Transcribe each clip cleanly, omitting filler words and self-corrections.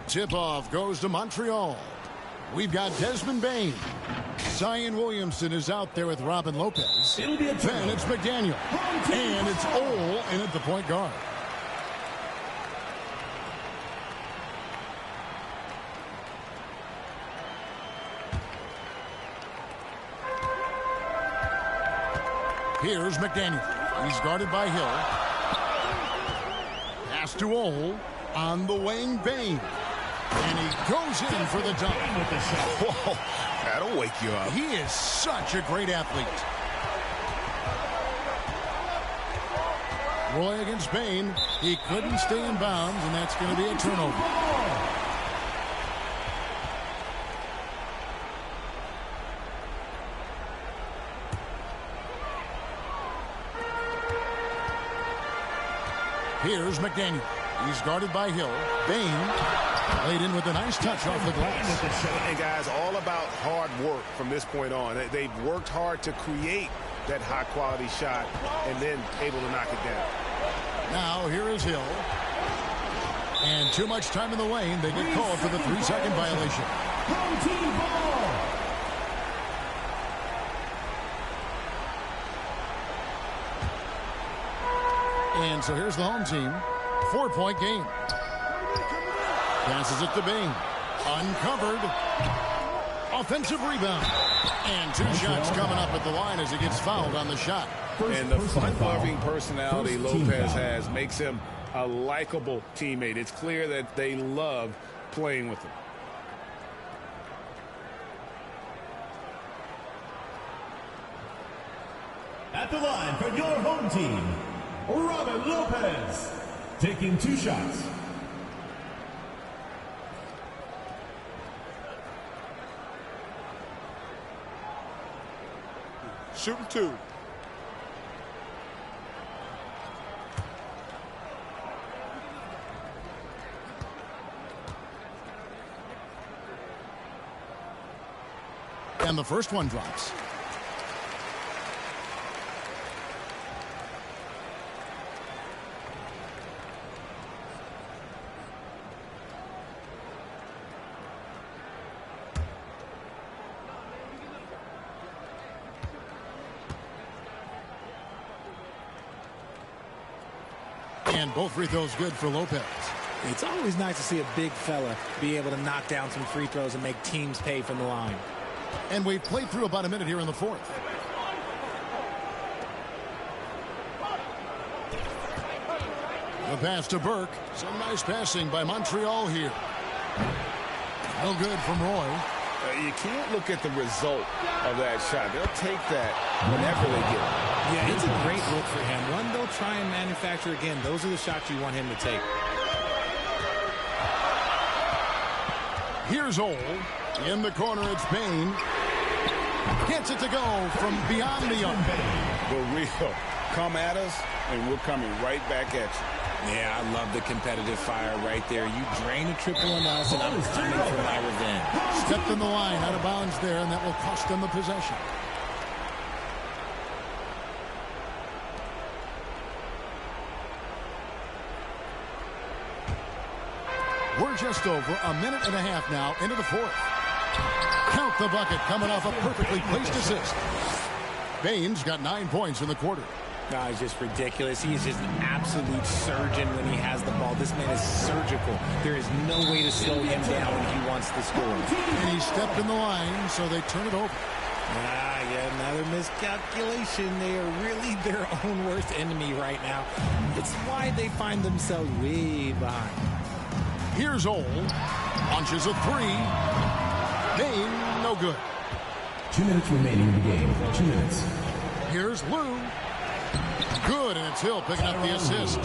Tip-off goes to Montreal. We've got Desmond Bain. Zion Williamson is out there with Robin Lopez. Then it's McDaniel. And it's Ole in at the point guard. Here's McDaniel. He's guarded by Hill. Pass to Ole. On the wing, Bain. And he goes in for the dunk. Whoa, that'll wake you up. He is such a great athlete. Roy against Bain. He couldn't stay in bounds, and that's going to be a turnover. Here's McDaniel. He's guarded by Hill. Bain laid in with a nice touch off the glass. And guys, all about hard work from this point on. They've worked hard to create that high-quality shot and then able to knock it down. Now here is Hill. And too much time in the lane. They get called for the 3-second violation. Home team ball. And so here's the home team. 4-point game. Passes it to Bain. Uncovered. Offensive rebound. And 2 shots coming up at the line as he gets fouled on the shot. And the fun-loving personality Lopez has makes him a likable teammate. It's clear that they love playing with him. At the line for your home team, Robin Lopez, taking 2 shots. Shooting 2. And the first one drops. And both free throws good for Lopez. It's always nice to see a big fella be able to knock down some free throws and make teams pay from the line. And we've played through about a minute here in the fourth. The pass to Burke. Some nice passing by Montreal here. No good from Roy. You can't look at the result of that shot. They'll take that whenever they get it. Yeah, it's a great look for him. One they'll try and manufacture again. Those are the shots you want him to take. Here's Ole. In the corner, it's Bain. Gets it to go from beyond the arc. The real come at us, and we're coming right back at you. Yeah, I love the competitive fire right there. You drain a triple on us, and I'm coming for my revenge. Stepped in the line, out of bounds there, and that will cost them the possession. We're just over a minute and a half now into the fourth. Count the bucket coming off a perfectly placed assist. Bain's got 9 points in the quarter. No, it's just ridiculous. He's just an absolute surgeon when he has the ball. This man is surgical. There is no way to slow him down when he wants to score. And he stepped in the line, so they turn it over. Yeah, another miscalculation. They are really their own worst enemy right now. It's why they find themselves way behind. Here's Ole. Launches a 3. Bain, no good. 2 minutes remaining in the game. 2 minutes. Here's Lou. Good, and it's Hill picking up the assist.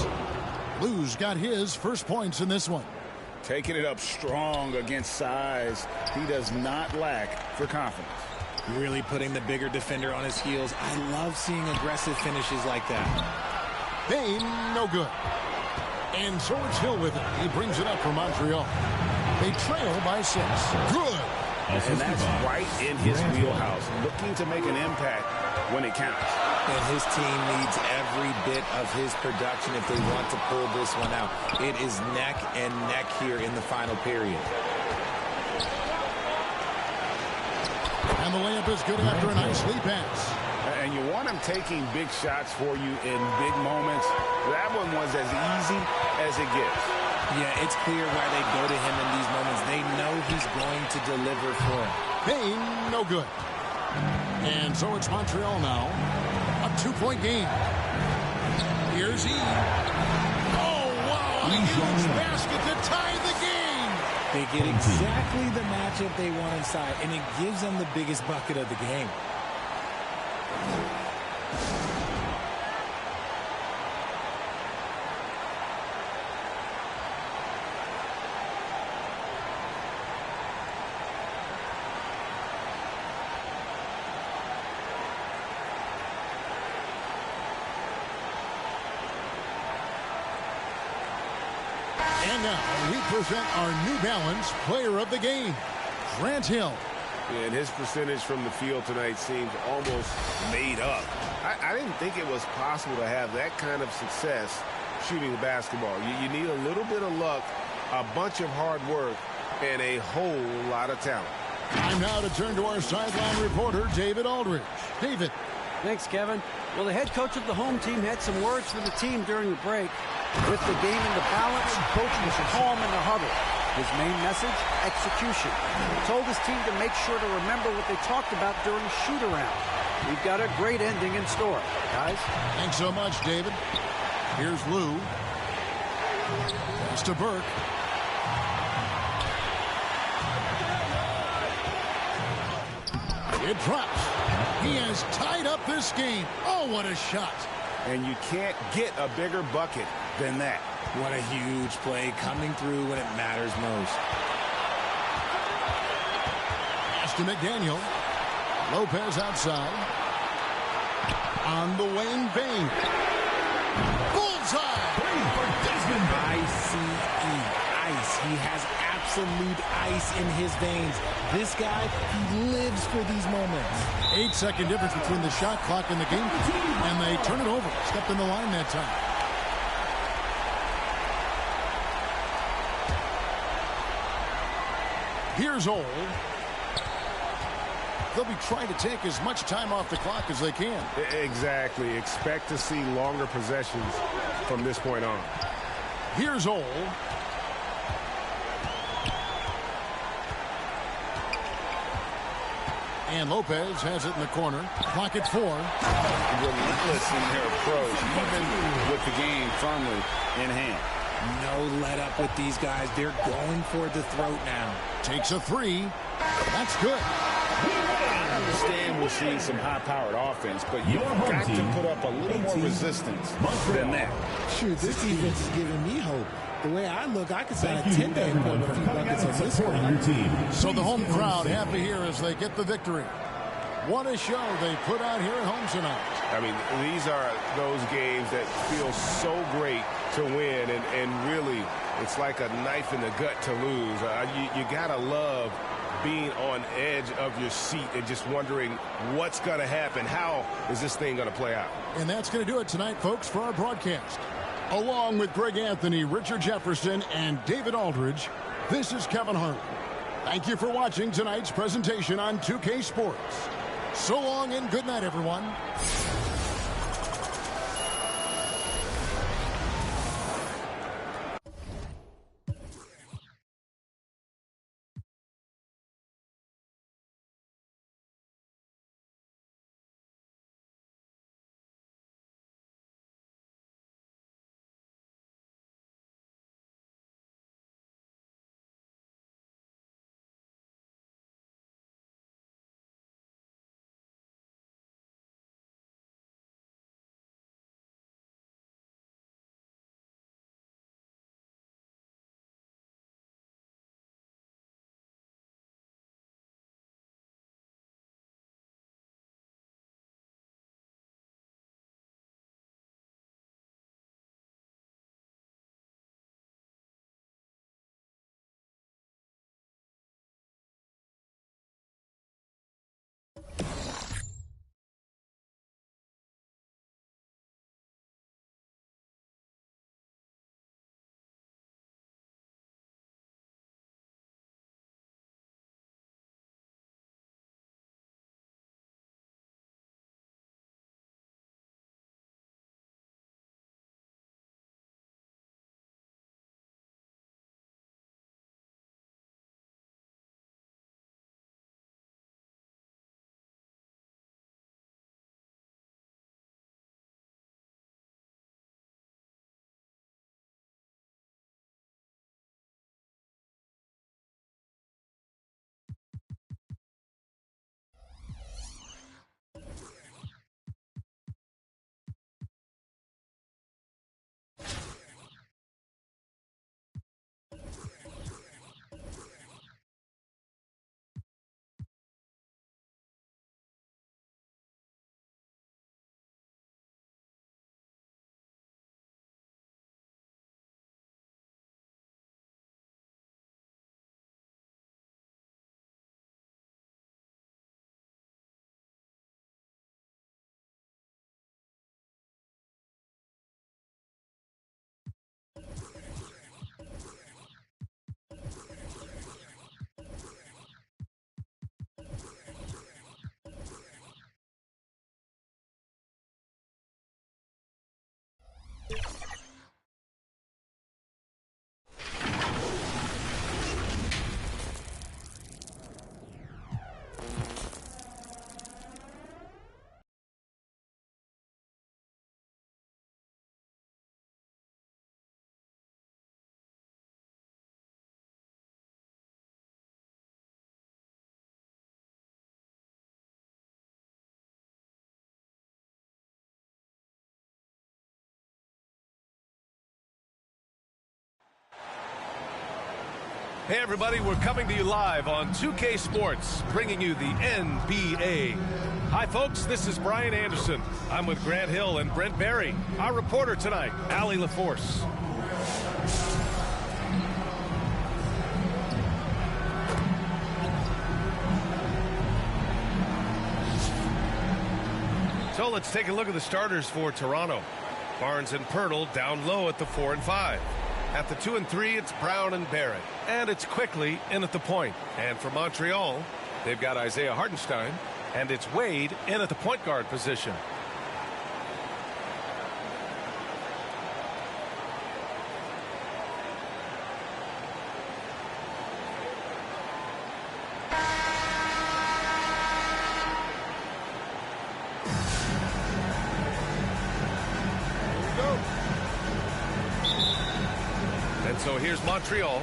Lou's got his first points in this one. Taking it up strong against size. He does not lack for confidence. Really putting the bigger defender on his heels. I love seeing aggressive finishes like that. Bain, no good. And so it's Hill with it. He brings it up for Montreal. They trail by 6. Good. And that's right in his wheelhouse. Looking to make an impact when it counts. And his team needs every bit of his production if they want to pull this one out. It is neck and neck here in the final period. And the layup is good after a nice lead pass. And you want him taking big shots for you in big moments. That one was as easy as it gets. Yeah, it's clear why they go to him in these moments. They know he's going to deliver for them. Bain, no good. And so it's Montreal now. A 2-point game. Here's E. Oh, wow. A huge basket to tie the game. They get exactly the matchup they want inside, and it gives them the biggest bucket of the game. And now we present our New Balance Player of the Game, Grant Hill. And his percentage from the field tonight seems almost made up. I didn't think it was possible to have that kind of success shooting the basketball. You need a little bit of luck, a bunch of hard work, and a whole lot of talent. Time now to turn to our sideline reporter, David Aldridge. David. Thanks, Kevin. Well, the head coach of the home team had some words for the team during the break. With the game in the balance, coach was calm in the huddle. His main message, execution. He told his team to make sure to remember what they talked about during shoot-around. We've got a great ending in store, guys. Thanks so much, David. Here's Lou. Pass to Burke. It drops. He has tied up this game. Oh, what a shot. And you can't get a bigger bucket than that. What a huge play coming through when it matters most. Pass to McDaniel. Lopez outside. On the wing, Bain. Bullseye! I-C-E. Ice. He has absolute ice in his veins. This guy, he lives for these moments. 8-second difference between the shot clock and the game. And they turn it over. Stepped in the line that time. Here's Old. They'll be trying to take as much time off the clock as they can. Exactly. Expect to see longer possessions from this point on. Here's Old. And Lopez has it in the corner. Clock at 4. Relentless in their approach, even with the game firmly in hand. No let up with these guys. They're going for the throat now. Takes a 3. That's good. I understand we're seeing some high-powered offense, but you've got to put up a little more resistance than that. Shoot, this defense is giving me hope. The way I look, I could sign a 10-day and put a few buckets on this one. So the home crowd happy here as they get the victory. What a show they put out here at home tonight. I mean, these are those games that feel so great to win, and really, it's like a knife in the gut to lose. You got to love being on edge of your seat and just wondering what's going to happen. How is this thing going to play out? And that's going to do it tonight, folks, for our broadcast. Along with Greg Anthony, Richard Jefferson, and David Aldridge, this is Kevin Harlan. Thank you for watching tonight's presentation on 2K Sports. So long and good night, everyone. Hey everybody, we're coming to you live on 2K Sports, bringing you the NBA. Hi folks, this is Brian Anderson. I'm with Grant Hill and Brent Barry. Our reporter tonight, Allie LaForce. So let's take a look at the starters for Toronto. Barnes and Pirtle down low at the 4 and 5. At the 2 and 3, it's Brown and Barrett. And it's Quickly in at the point. And for Montreal, they've got Isaiah Hartenstein. And it's Wade in at the point guard position. So here's Montreal.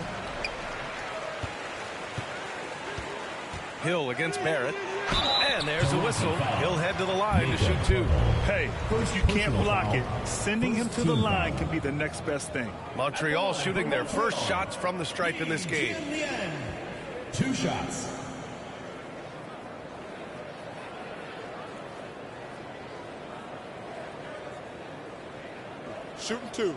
Hill against Barrett. And there's a whistle. He'll head to the line to shoot 2. Hey, you can't block it. Sending him to the line can be the next best thing. Montreal shooting their first shots from the stripe in this game. 2 shots. Shooting 2.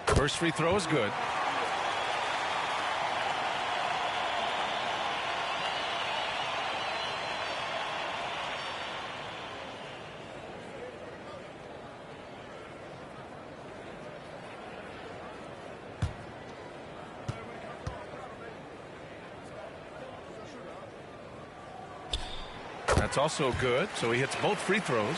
First free throw is good. That's also good, so he hits both free throws.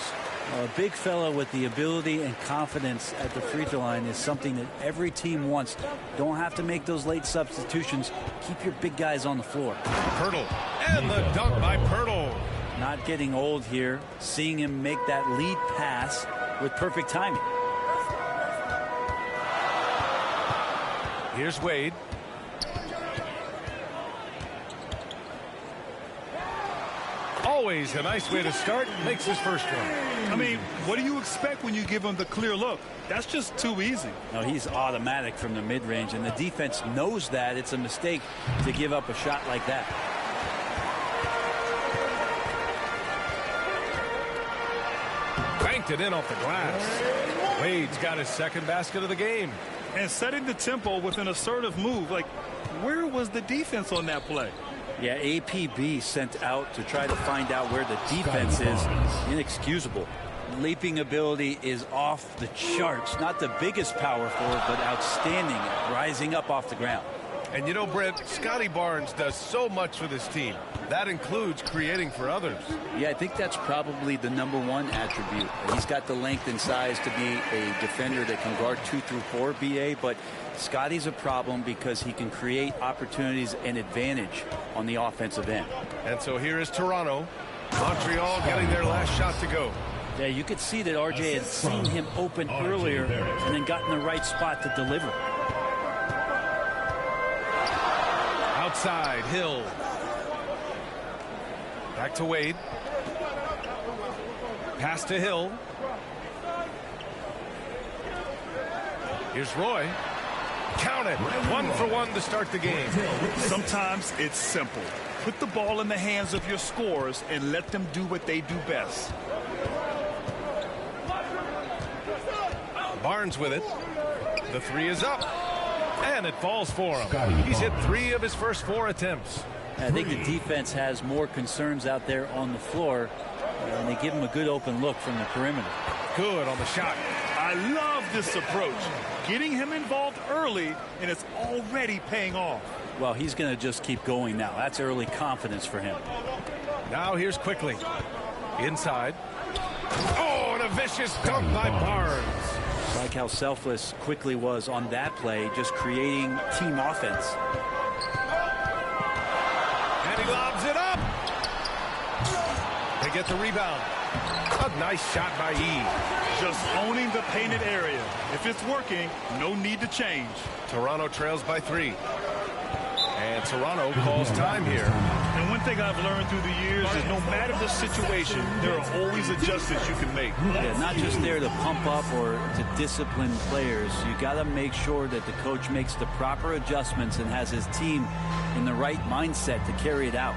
A big fella with the ability and confidence at the free throw line is something that every team wants. Don't have to make those late substitutions. Keep your big guys on the floor. Pirtle, and the dunk by Pirtle. Not getting old here. Seeing him make that lead pass with perfect timing. Here's Wade. Always a nice way to start. Makes his first one. I mean, what do you expect when you give him the clear look? That's just too easy. No, he's automatic from the mid-range, and the defense knows that. It's a mistake to give up a shot like that. Banked it in off the glass. Wade's got his second basket of the game. And setting the tempo with an assertive move. Like, where was the defense on that play? Yeah, APB sent out to try to find out where the defense is. Inexcusable. Leaping ability is off the charts. Not the biggest power forward, but outstanding at rising up off the ground. And you know, Brent, Scotty Barnes does so much for this team. That includes creating for others. Yeah, I think that's probably the #1 attribute. He's got the length and size to be a defender that can guard 2 through 4, BA, but Scotty's a problem because he can create opportunities and advantage on the offensive end. And so here is Toronto. Montreal getting their last shot to go. Yeah, you could see that RJ had seen him open earlier and then got in the right spot to deliver. Outside, Hill. Back to Wade. Pass to Hill. Here's Roy. Count it. 1 for 1 to start the game. Sometimes it's simple. Put the ball in the hands of your scorers and let them do what they do best. Barnes with it. The 3 is up. And it falls for him. He's hit 3 of his first 4 attempts. I think the defense has more concerns out there on the floor, and they give him a good open look from the perimeter. Good on the shot. I love this approach. Getting him involved early, and it's already paying off. Well, he's going to just keep going now. That's early confidence for him. Now here's Quickly. Inside. Oh, and a vicious dunk by Barnes. I like how selfless Quickly was on that play, just creating team offense. And he lobs it up. They get the rebound. A nice shot by E. Just owning the painted area. If it's working, no need to change. Toronto trails by 3. And Toronto calls time here. And when One thing I've learned through the years is no matter the situation, there are always adjustments you can make. Yeah, not just there to pump up or to discipline players. You got to make sure that the coach makes the proper adjustments and has his team in the right mindset to carry it out.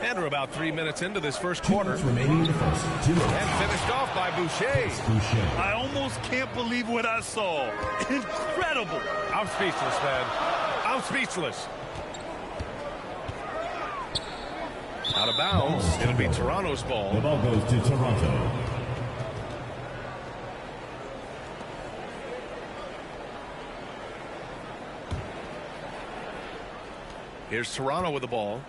And we're about 3 minutes into this first quarter. Remaining in the first. And finished off by Boucher. I almost can't believe what I saw. Incredible. I'm speechless, man. I'm speechless. Out of bounds. It'll be Toronto's ball. The ball goes to Toronto. Here's Toronto with the ball.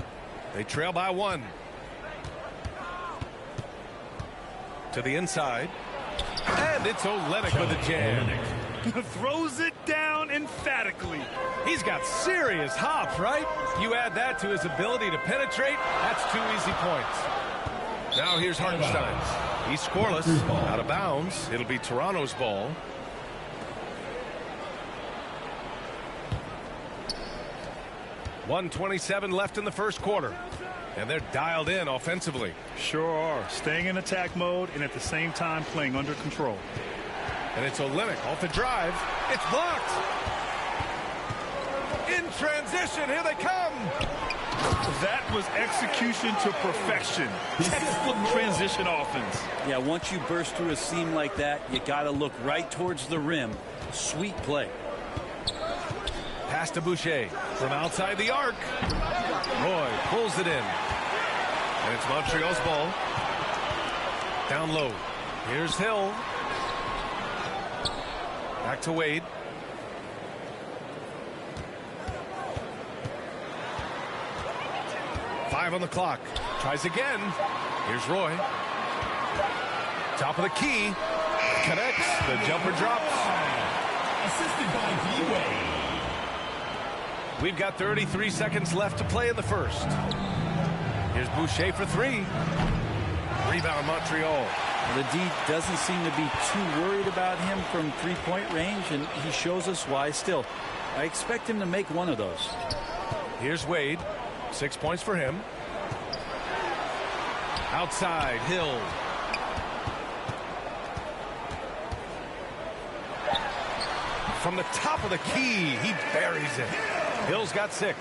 They trail by 1. To the inside. And it's Olenek with a jam. Throws it down emphatically. He's got serious hops, right? You add that to his ability to penetrate, that's 2 easy points. Now here's Hartenstein. He's scoreless. Out of bounds. It'll be Toronto's ball. .127 left in the first quarter. And they're dialed in offensively. Sure are. Staying in attack mode and at the same time playing under control. And it's Olenek off the drive. It's blocked. In transition. Here they come. That was execution to perfection. Textbook transition offense. Yeah, once you burst through a seam like that, you got to look right towards the rim. Sweet play. Pass to Boucher from outside the arc. Roy pulls it in. And it's Montreal's ball. Down low. Here's Hill. Back to Wade. Five on the clock. Tries again. Here's Roy. Top of the key. Connects. The jumper drops. Assisted by D-Wade. We've got 33 seconds left to play in the first. Here's Boucher for 3. Rebound Montreal. The D doesn't seem to be too worried about him from three-point range, and he shows us why still. I expect him to make one of those. Here's Wade. 6 points for him. Outside, Hill. From the top of the key, he buries it. Hill's got 6.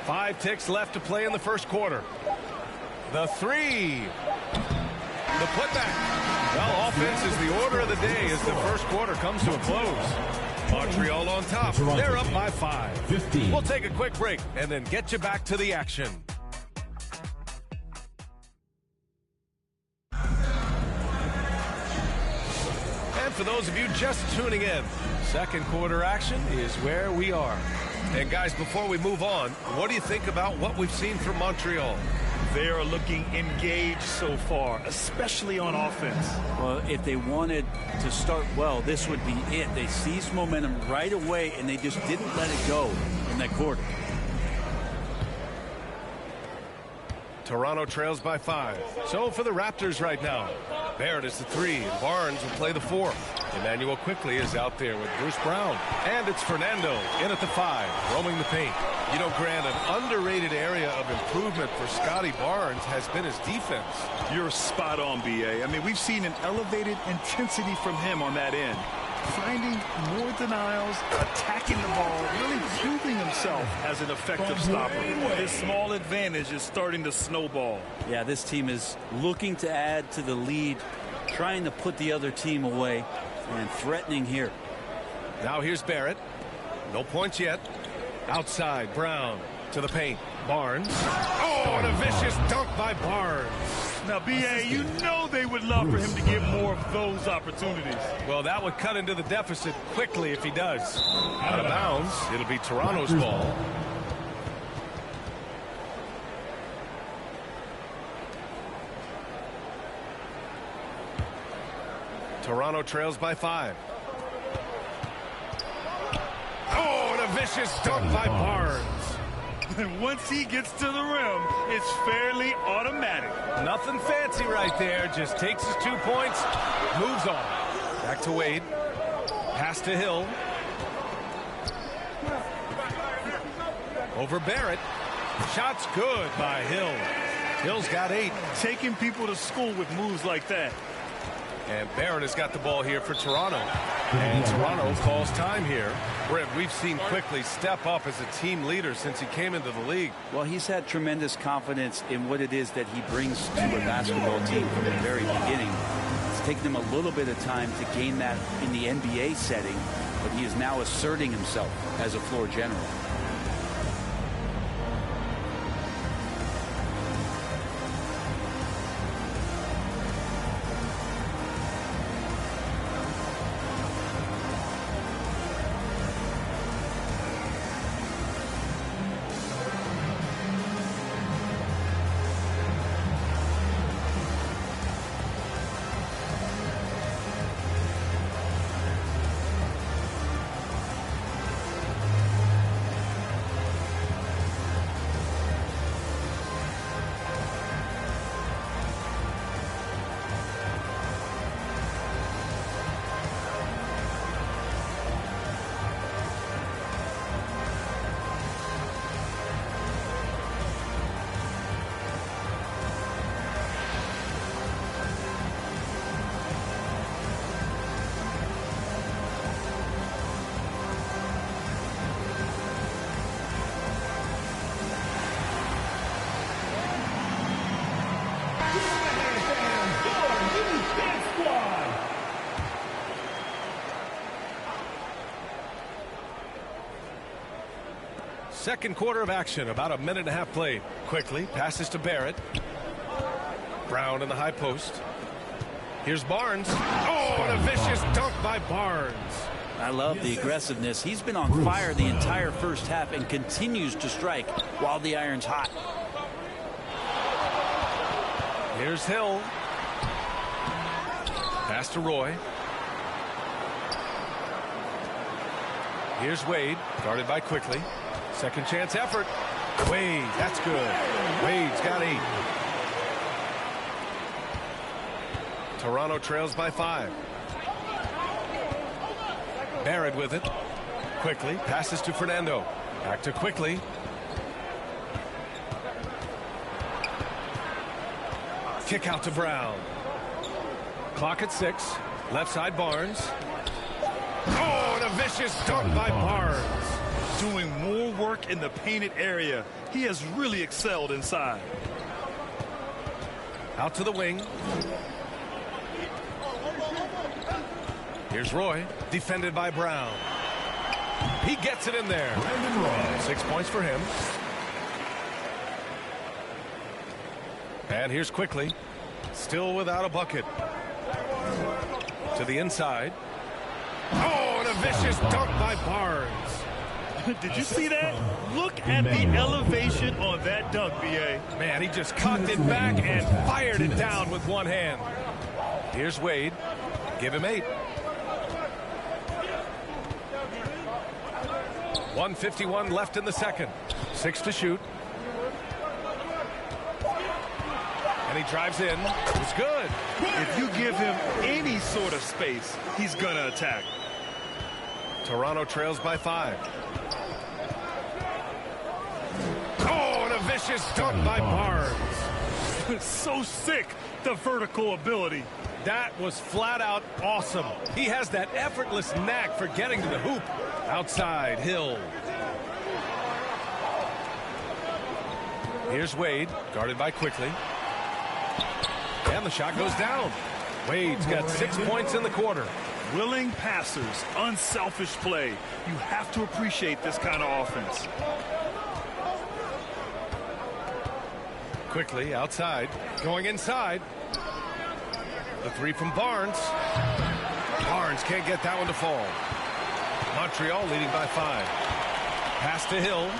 5 ticks left to play in the first quarter. The 3. The putback. Well, offense is the order of the day as the first quarter comes to a close. Montreal on top. They're up by 5. We'll take a quick break and then get you back to the action. And for those of you just tuning in, second quarter action is where we are. And guys, before we move on, what do you think about what we've seen from Montreal? They are looking engaged so far, especially on offense. Well, if they wanted to start well, this would be it. They seized momentum right away, and they just didn't let it go in that quarter. Toronto trails by 5. So for the Raptors right now, Barrett is the 3. Barnes will play the 4. Emmanuel quickly is out there with Bruce Brown. And it's Fernando in at the 5, roaming the paint. You know, Grant, an underrated area of improvement for Scotty Barnes has been his defense. You're spot on, B.A. I mean, we've seen an elevated intensity from him on that end. Finding more denials, attacking the ball, really proving himself as an effective stopper. His small advantage is starting to snowball. Yeah, this team is looking to add to the lead, trying to put the other team away, and threatening here. Now here's Barrett. No points yet. Outside, Brown to the paint. Barnes. Oh, and a vicious dunk by Barnes. Now, B.A., you know they would love for him to get more of those opportunities. Well, that would cut into the deficit quickly if he does. Out of bounds, it'll be Toronto's ball. Toronto trails by 5. Oh, and a vicious dunk by Barnes. And once he gets to the rim, it's fairly automatic. Nothing fancy right there. Just takes his 2 points, moves on. Back to Wade. Pass to Hill. Over Barrett. Shot's good by Hill. Hill's got 8. Taking people to school with moves like that. And Barrett has got the ball here for Toronto. And Toronto calls time here. Brent, we've seen Quickly step up as a team leader since he came into the league. Well, he's had tremendous confidence in what it is that he brings to a basketball team from the very beginning. It's taken him a little bit of time to gain that in the NBA setting, but he is now asserting himself as a floor general. Second quarter of action, about a minute and a half played. Quickly passes to Barrett. Brown in the high post. Here's Barnes. Oh, and a vicious dunk by Barnes. I love the aggressiveness. He's been on fire the entire first half and continues to strike while the iron's hot. Here's Hill. Pass to Roy. Here's Wade, guarded by Quickly. Second chance effort. Wade, that's good. Wade's got 8. Toronto trails by 5. Barrett with it. Quickly passes to Fernando. Back to Quickly. Kick out to Brown. Clock at 6. Left side Barnes. Oh, and a vicious dunk by Barnes. Doing more work in the painted area. He has really excelled inside. Out to the wing. Here's Roy, defended by Brown. He gets it in there. 6 points for him. And here's Quickly, still without a bucket. To the inside. Oh, and a vicious dunk by Barnes. Did you see that? Look at the elevation on that dunk, B.A. Man, he just cocked it back and fired it down with one hand. Here's Wade. Give him 8. 1:51 left in the second. 6 to shoot. And he drives in. It's good. If you give him any sort of space, he's going to attack. Toronto trails by 5. Oh, and a vicious dunk by Barnes. So sick, the vertical ability. That was flat out awesome. He has that effortless knack for getting to the hoop. Outside, Hill. Here's Wade, guarded by Quickly. And the shot goes down. Wade's got 6 points in the quarter. Willing passers, unselfish play. You have to appreciate this kind of offense. Quickly outside, going inside. The 3 from Barnes. Barnes can't get that one to fall. Montreal leading by 5. Pass to Hill.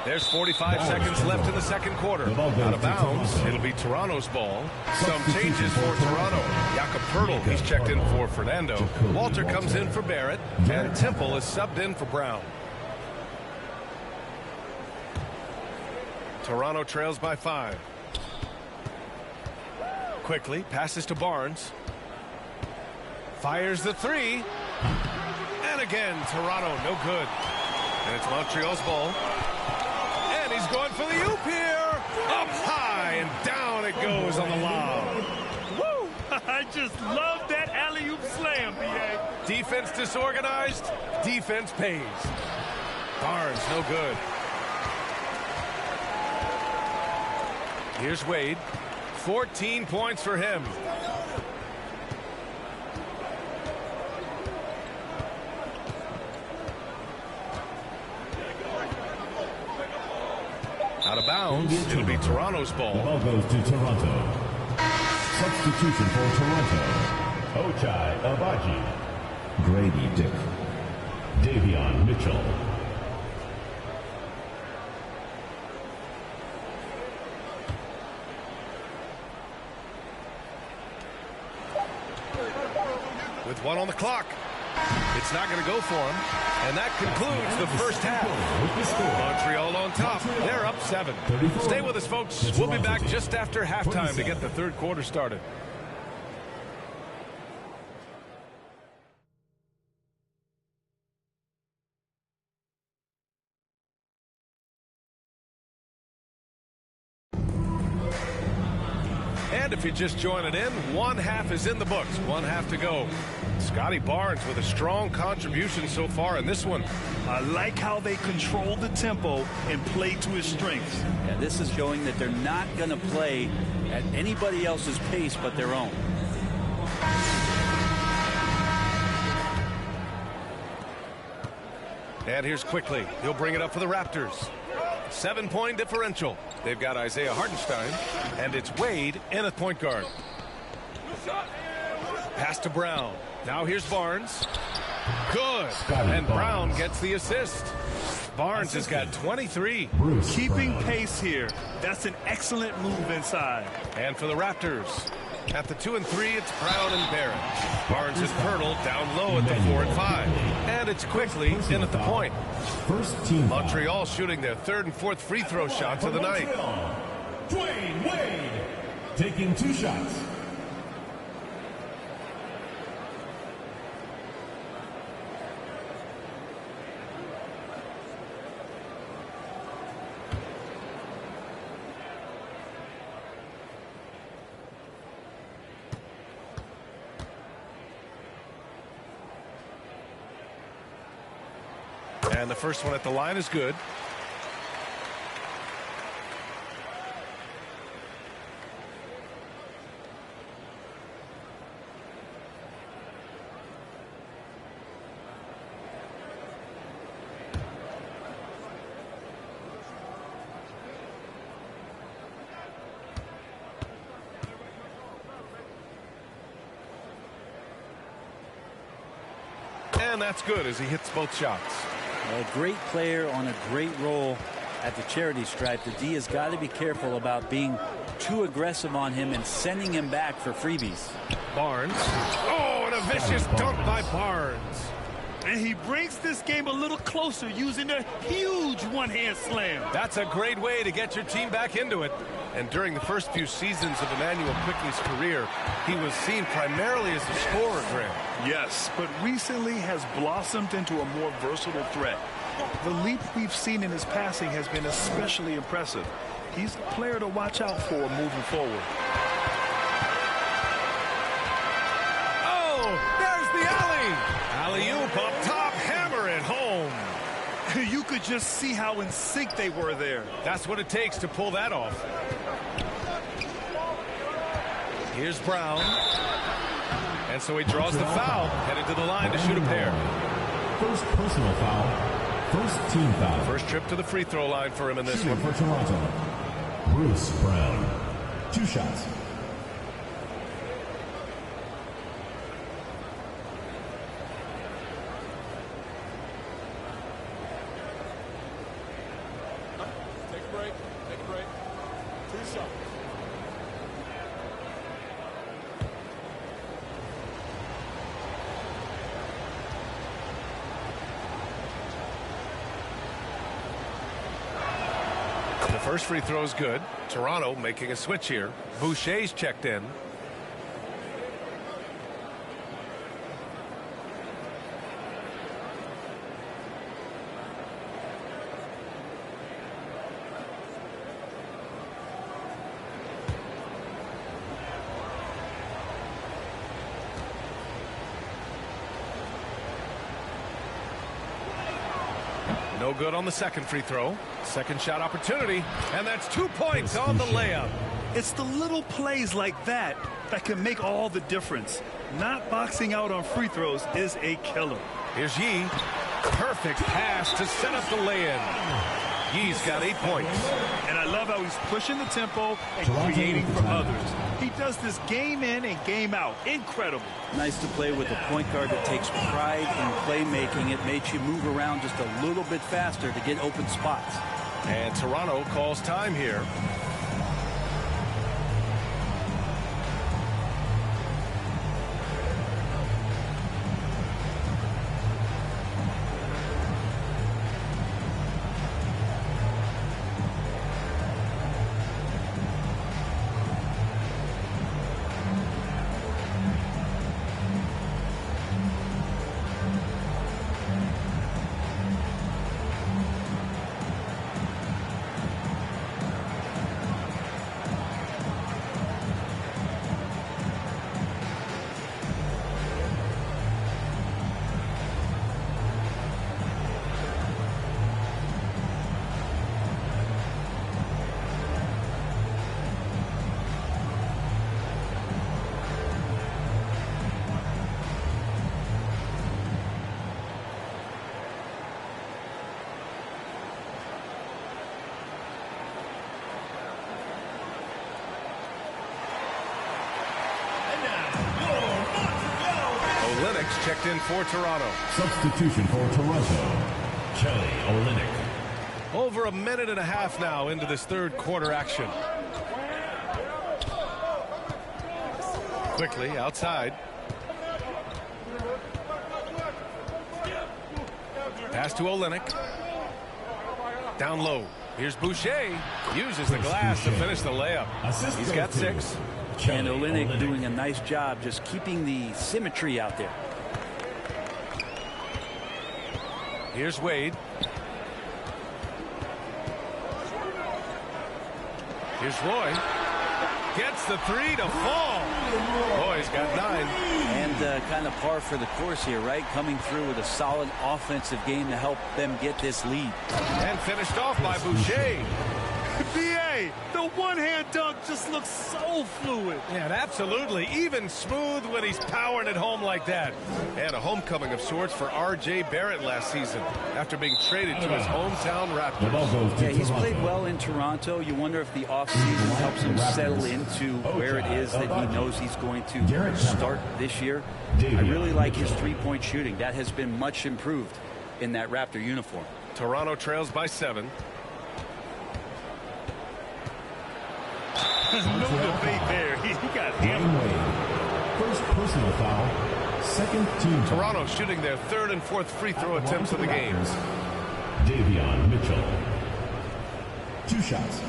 There's 45 seconds left in the second quarter. Out of bounds. It'll be Toronto's ball. Some changes for Toronto. Jakob Poeltl, he's checked in for Fernando. Walter comes in for Barrett. And Temple is subbed in for Brown. Toronto trails by 5. Quickly passes to Barnes. Fires the 3. And again, Toronto, no good. And it's Montreal's ball. And he's going for the oop here. Up high and down it goes on the lob. Woo! I just love that alley-oop slam, B.A. Defense disorganized. Defense pays. Barnes, no good. Here's Wade. 14 points for him. Out of bounds. It'll be Toronto's ball. The ball goes to Toronto. Substitution for Toronto. Ochai Agbaji. Grady Dick. Davion Mitchell. With 1 on the clock. It's not going to go for him. And that concludes the first half. Montreal on top. They're up 7. Stay with us, folks. We'll be back just after halftime to get the third quarter started. And if you're just joining in, 1 half is in the books. 1 half to go. Scotty Barnes with a strong contribution so far in this one. I like how they control the tempo and play to his strengths. Yeah, this is showing that they're not going to play at anybody else's pace but their own. And here's Quickly. He'll bring it up for the Raptors. 7-point differential. They've got Isaiah Hartenstein, and it's Wade in at point guard. Pass to Brown. Now here's Barnes. Good. And Brown gets the assist. Barnes has got 23. Keeping pace here. That's an excellent move inside. And for the Raptors, at the 2 and 3, it's Brown and Barrett. Barnes and Poeltl down low at the 4 and 5. And it's Quickly in at the point. Montreal shooting their 3rd and 4th free throw shots of the night. Dwayne Wade taking 2 shots. And the first one at the line is good. And that's good as he hits both shots. A great player on a great role at the charity stripe. The D has got to be careful about being too aggressive on him and sending him back for freebies. Barnes. Oh, and a vicious dunk by Barnes. And he brings this game a little closer using a huge one-hand slam. That's a great way to get your team back into it. And during the first few seasons of Emmanuel Quickley's career, he was seen primarily as a scorer, Graham. Yes, but recently has blossomed into a more versatile threat. The leap we've seen in his passing has been especially impressive. He's a player to watch out for moving forward. Oh, there's the alley. Alley-oop up top, hammer it home. You could just see how in sync they were there. That's what it takes to pull that off. Here's Brown. And so he draws the foul, headed to the line to shoot a pair. First personal foul. First team foul. First trip to the free throw line for him in this one. For Toronto, Bruce Brown. 2 shots. Take a break. 2 shots. The first free throw is good. Toronto making a switch here. Boucher's checked in. No good on the second free throw. Second shot opportunity, and that's 2 points on the layup. It's the little plays like that that can make all the difference. Not boxing out on free throws is a killer. Here's Yee. Perfect pass to set up the lay-in. Yee's got 8 points. And I love how he's pushing the tempo and creating for others. He does this game in and game out. Incredible. Nice to play with a point guard that takes pride in playmaking. It makes you move around just a little bit faster to get open spots. And Toronto calls time here. Checked in for Toronto. Substitution for Toronto, Kelly Olynyk. Over a minute and a half now into this third quarter action. Quickly outside. Pass to Olynyk. Down low. Here's Boucher. Uses the glass to finish the layup. He's got 6. And Olynyk doing a nice job just keeping the symmetry out there. Here's Wade. Here's Roy. Gets the 3 to fall. Roy's got 9. And kind of par for the course here, right? Coming through with a solid offensive game to help them get this lead. And finished off by Boucher. B.A., the one-hand dunk just looks so fluid. Yeah, absolutely. Even smooth when he's powering it home like that. And a homecoming of sorts for R.J. Barrett last season after being traded to his hometown Raptors. Yeah, he's played well in Toronto. You wonder if the offseason helps him settle into where it is that he knows he's going to start this year. I really like his three-point shooting. That has been much improved in that Raptor uniform. Toronto trails by 7. No debate there. He got hammered. First personal foul, second team. Toronto shooting their third and fourth free throw attempts of the game. Davion Mitchell. 2 shots.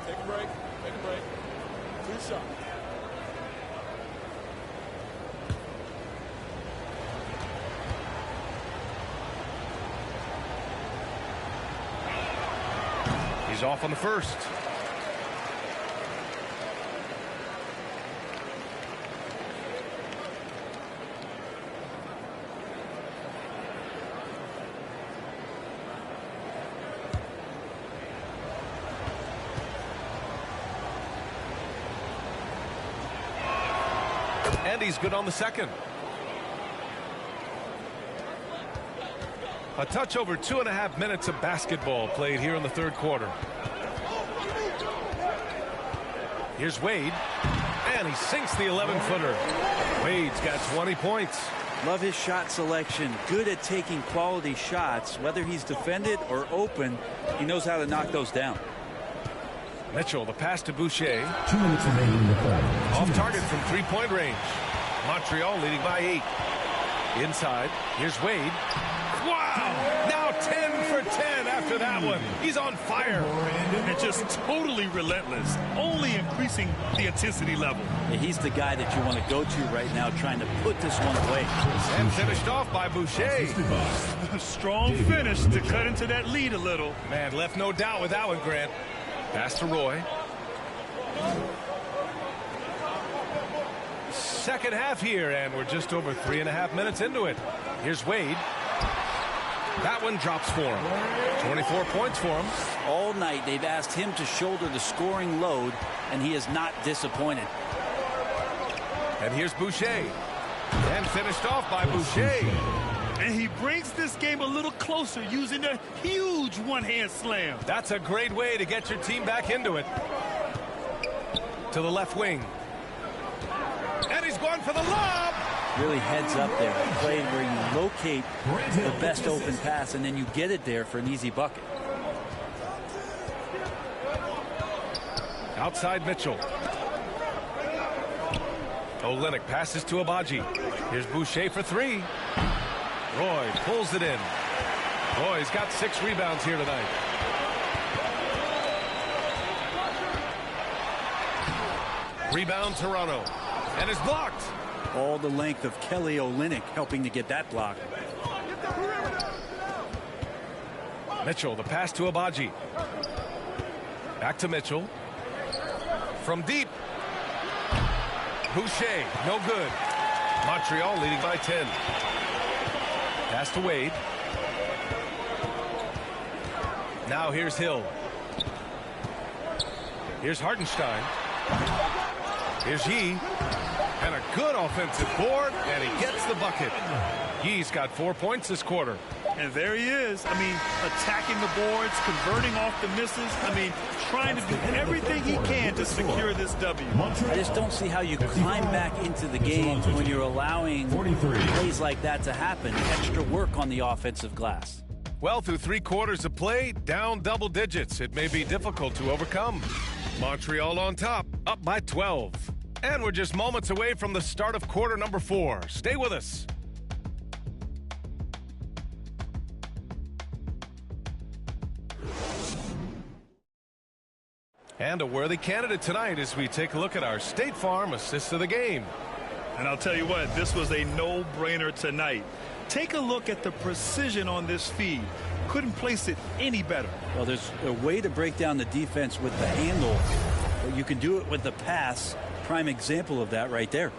Take a break. 2 shots. He's off on the first. And he's good on the second. A touch over 2.5 minutes of basketball played here in the third quarter. Here's Wade, and he sinks the 11-footer. Wade's got 20 points. Love his shot selection. Good at taking quality shots. Whether he's defended or open, he knows how to knock those down. Mitchell, the pass to Boucher. 2 minutes remaining in the quarter. Off target from three-point range. Montreal leading by 8. Inside, here's Wade. Wow! Now 10 for 10 after that one. He's on fire. And just totally relentless, only increasing the intensity level. Yeah, he's the guy that you want to go to right now, trying to put this one away. And finished off by Boucher. Strong finish to cut into that lead a little. Man, left no doubt with that one, Grant. Pass to Roy. Second half here, and we're just over 3.5 minutes into it. Here's Wade. That one drops for him. 24 points for him. All night they've asked him to shoulder the scoring load, and he is not disappointed. And here's Boucher. And finished off by Boucher. And he brings this game a little closer using a huge one-hand slam. That's a great way to get your team back into it. To the left wing. And he's going for the lob. Really heads up there. Played where you locate the best open pass, and then you get it there for an easy bucket. Outside Mitchell. Olynyk passes to Abaji. Here's Boucher for 3. Roy pulls it in. Roy's got 6 rebounds here tonight. Rebound Toronto. And is blocked. All the length of Kelly Olynyk helping to get that block. Mitchell, the pass to Abaji. Back to Mitchell. From deep. Boucher, no good. Montreal leading by 10. Pass to Wade. Now here's Hill. Here's Hartenstein. Here's Yee. And a good offensive board, and he gets the bucket. Yee's got 4 points this quarter. And there he is. I mean, attacking the boards, converting off the misses. I mean, trying to do everything he can to secure this W. I just don't see how you climb back into the game when you're allowing plays like that to happen. Extra work on the offensive glass. Well, through 3 quarters of play, down double digits. It may be difficult to overcome. Montreal on top, up by 12. And we're just moments away from the start of quarter number 4. Stay with us. And a worthy candidate tonight as we take a look at our State Farm assist of the game. And I'll tell you what, this was a no-brainer tonight. Take a look at the precision on this feed. Couldn't place it any better. Well, there's a way to break down the defense with the handle, but you can do it with the pass. Prime example of that right there.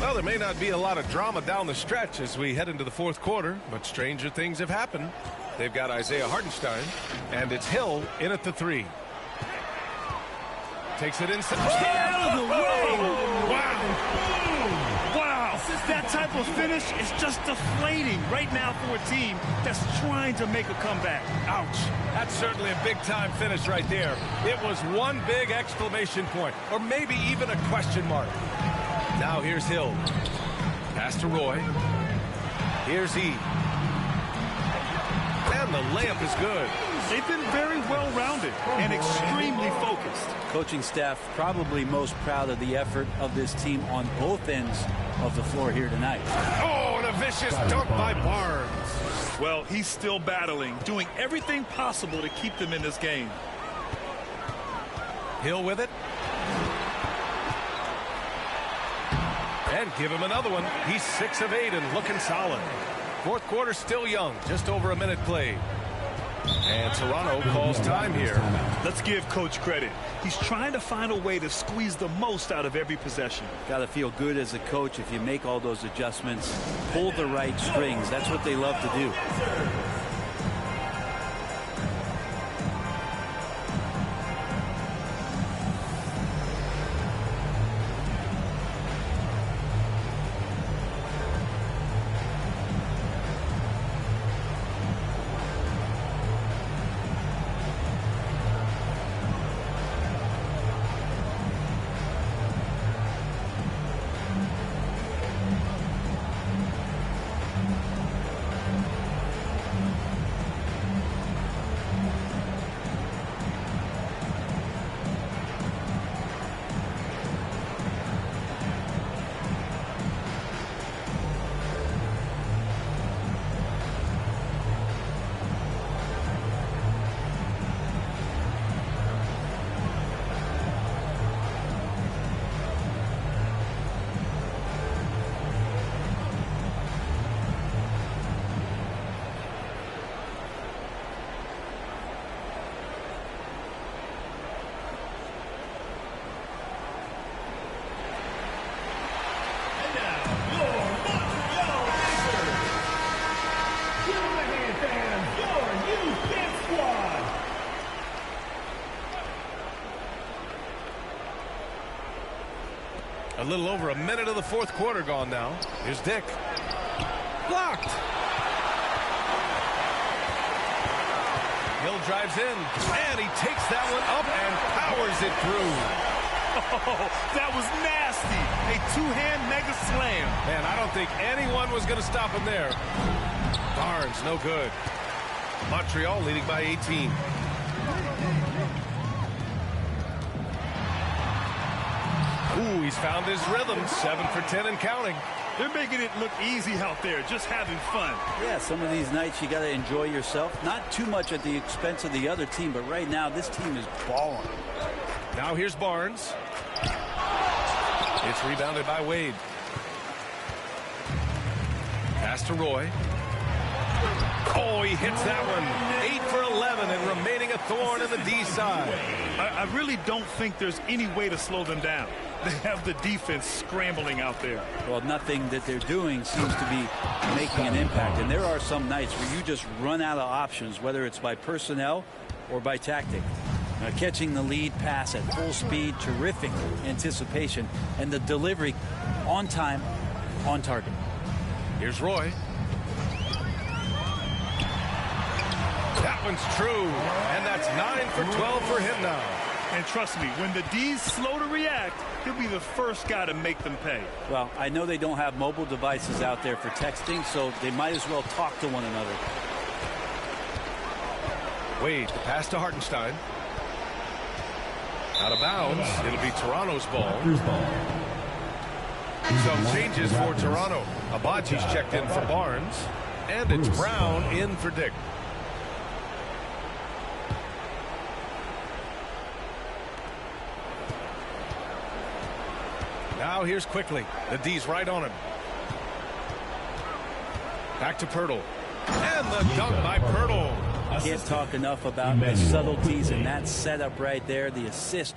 Well, there may not be a lot of drama down the stretch as we head into the 4th quarter, but stranger things have happened. They've got Isaiah Hartenstein, and it's Hill in at the 3. Takes it inside. Out of the way! Wow! That type of finish is just deflating right now for a team that's trying to make a comeback. Ouch. That's certainly a big-time finish right there. It was one big exclamation point, or maybe even a question mark. Now here's Hill. Pass to Roy. Here's E. And And the layup is good. They've been very well-rounded and extremely focused. Coaching staff probably most proud of the effort of this team on both ends of the floor here tonight. Oh, and a vicious dunk by Barnes. Well, he's still battling, doing everything possible to keep them in this game. Hill with it. And give him another one. He's 6 of 8 and looking solid. Fourth quarter still young, just over a minute played. And Toronto calls time here. Let's give Coach credit. He's trying to find a way to squeeze the most out of every possession. Got to feel good as a coach if you make all those adjustments, pull the right strings. That's what they love to do. A little over a minute of the fourth quarter gone now. Here's Dick. Blocked. Hill drives in, and he takes that one up and powers it through. Oh, that was nasty. A two-hand mega slam. Man, I don't think anyone was going to stop him there. Barnes, no good. Montreal leading by 18. Ooh, he's found his rhythm. 7 for 10 and counting. They're making it look easy out there, just having fun. Yeah, some of these nights you got to enjoy yourself. Not too much at the expense of the other team, but right now this team is balling. Now here's Barnes. It's rebounded by Wade. Pass to Roy. Oh, he hits that one. 8 for 11 and remaining a thorn in the D side. I really don't think there's any way to slow them down. They have the defense scrambling out there. Well, nothing that they're doing seems to be making an impact. And there are some nights where you just run out of options, whether it's by personnel or by tactic. Catching the lead pass at full speed, terrific anticipation, and the delivery on time, on target. Here's Roy. That one's true, and that's 9 for 12 for him now. And trust me, when the D's slow to react, he'll be the first guy to make them pay. Well, I know they don't have mobile devices out there for texting, so they might as well talk to one another. Wade, pass to Hartenstein. Out of bounds. It'll be Toronto's ball. Some changes for Toronto. Abaji's checked in for Barnes. And it's Brown in for Dick. Now here's Quickly. The D's right on him. Back to Pirtle. And the dunk by Pirtle. Can't talk enough about the subtleties in that setup right there. The assist,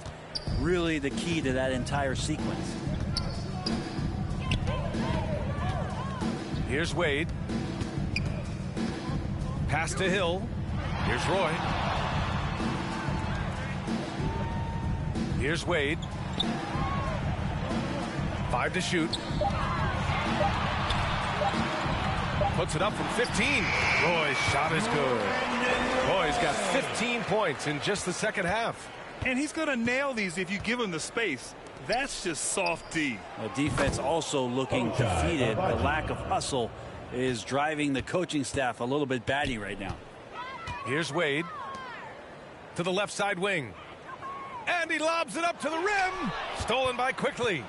really the key to that entire sequence. Here's Wade. Pass to Hill. Here's Roy. Here's Wade. 5 to shoot. Puts it up from 15. Roy's shot is good. Roy's got 15 points in just the second half. And he's going to nail these if you give him the space. That's just soft D. Well, defense also looking defeated. The lack of hustle is driving the coaching staff a little bit batty right now. Here's Wade to the left side wing. And he lobs it up to the rim. Stolen by Quickly.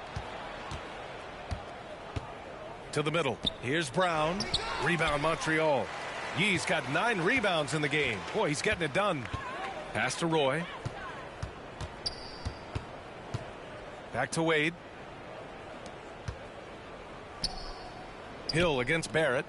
To the middle. Here's Brown. Rebound Montreal. Yee's got 9 rebounds in the game. Boy, he's getting it done. Pass to Roy. Back to Wade. Hill against Barrett.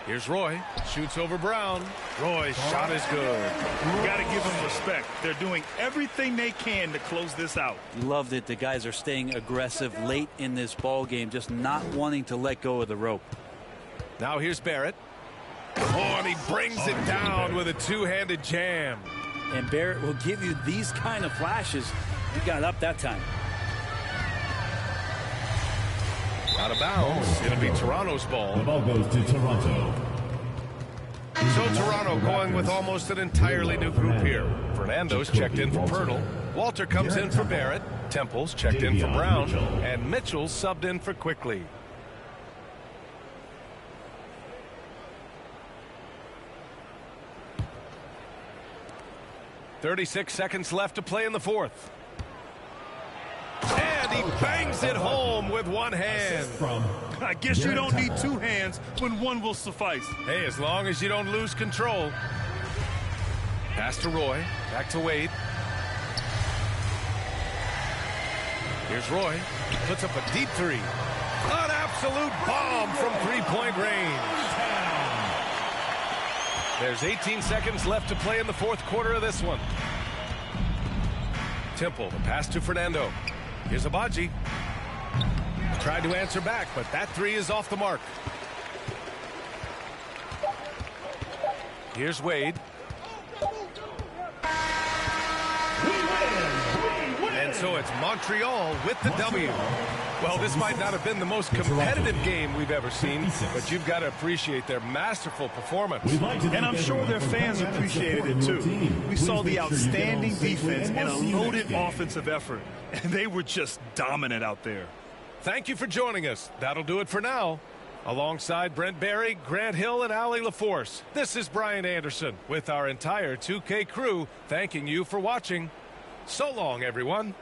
Here's Roy. Shoots over Brown. Roy's shot is good. You got to give them respect. They're doing everything they can to close this out. Love that the guys are staying aggressive late in this ball game, just not wanting to let go of the rope. Now here's Barrett. Oh, and he brings it down with a two-handed jam. And Barrett will give you these kind of flashes. He got up that time. Out of bounds. It'll be Toronto's ball. The ball goes to Toronto. So Toronto going with almost an entirely new group here. Fernando's checked in for Pirtle. Walter comes in for Barrett. Temple's checked in for Brown. And Mitchell's subbed in for Quickly. .36 seconds left to play in the fourth. And he bangs it home with one hand. I guess you don't need 2 hands when one will suffice. Hey, as long as you don't lose control. Pass to Roy. Back to Wade. Here's Roy. Puts up a deep 3. An absolute bomb from 3-point range. There's 18 seconds left to play in the fourth quarter of this one. Temple, the pass to Fernando. Here's Abaji. Tried to answer back, but that 3 is off the mark. Here's Wade. And so it's Montreal with the W. Well, this might not have been the most competitive game we've ever seen, but you've got to appreciate their masterful performance. And I'm sure their fans appreciated it too. We saw the outstanding defense and a loaded offensive effort, and they were just dominant out there. Thank you for joining us. That'll do it for now. Alongside Brent Barry, Grant Hill, and Ali LaForce, this is Brian Anderson with our entire 2K crew thanking you for watching. So long, everyone.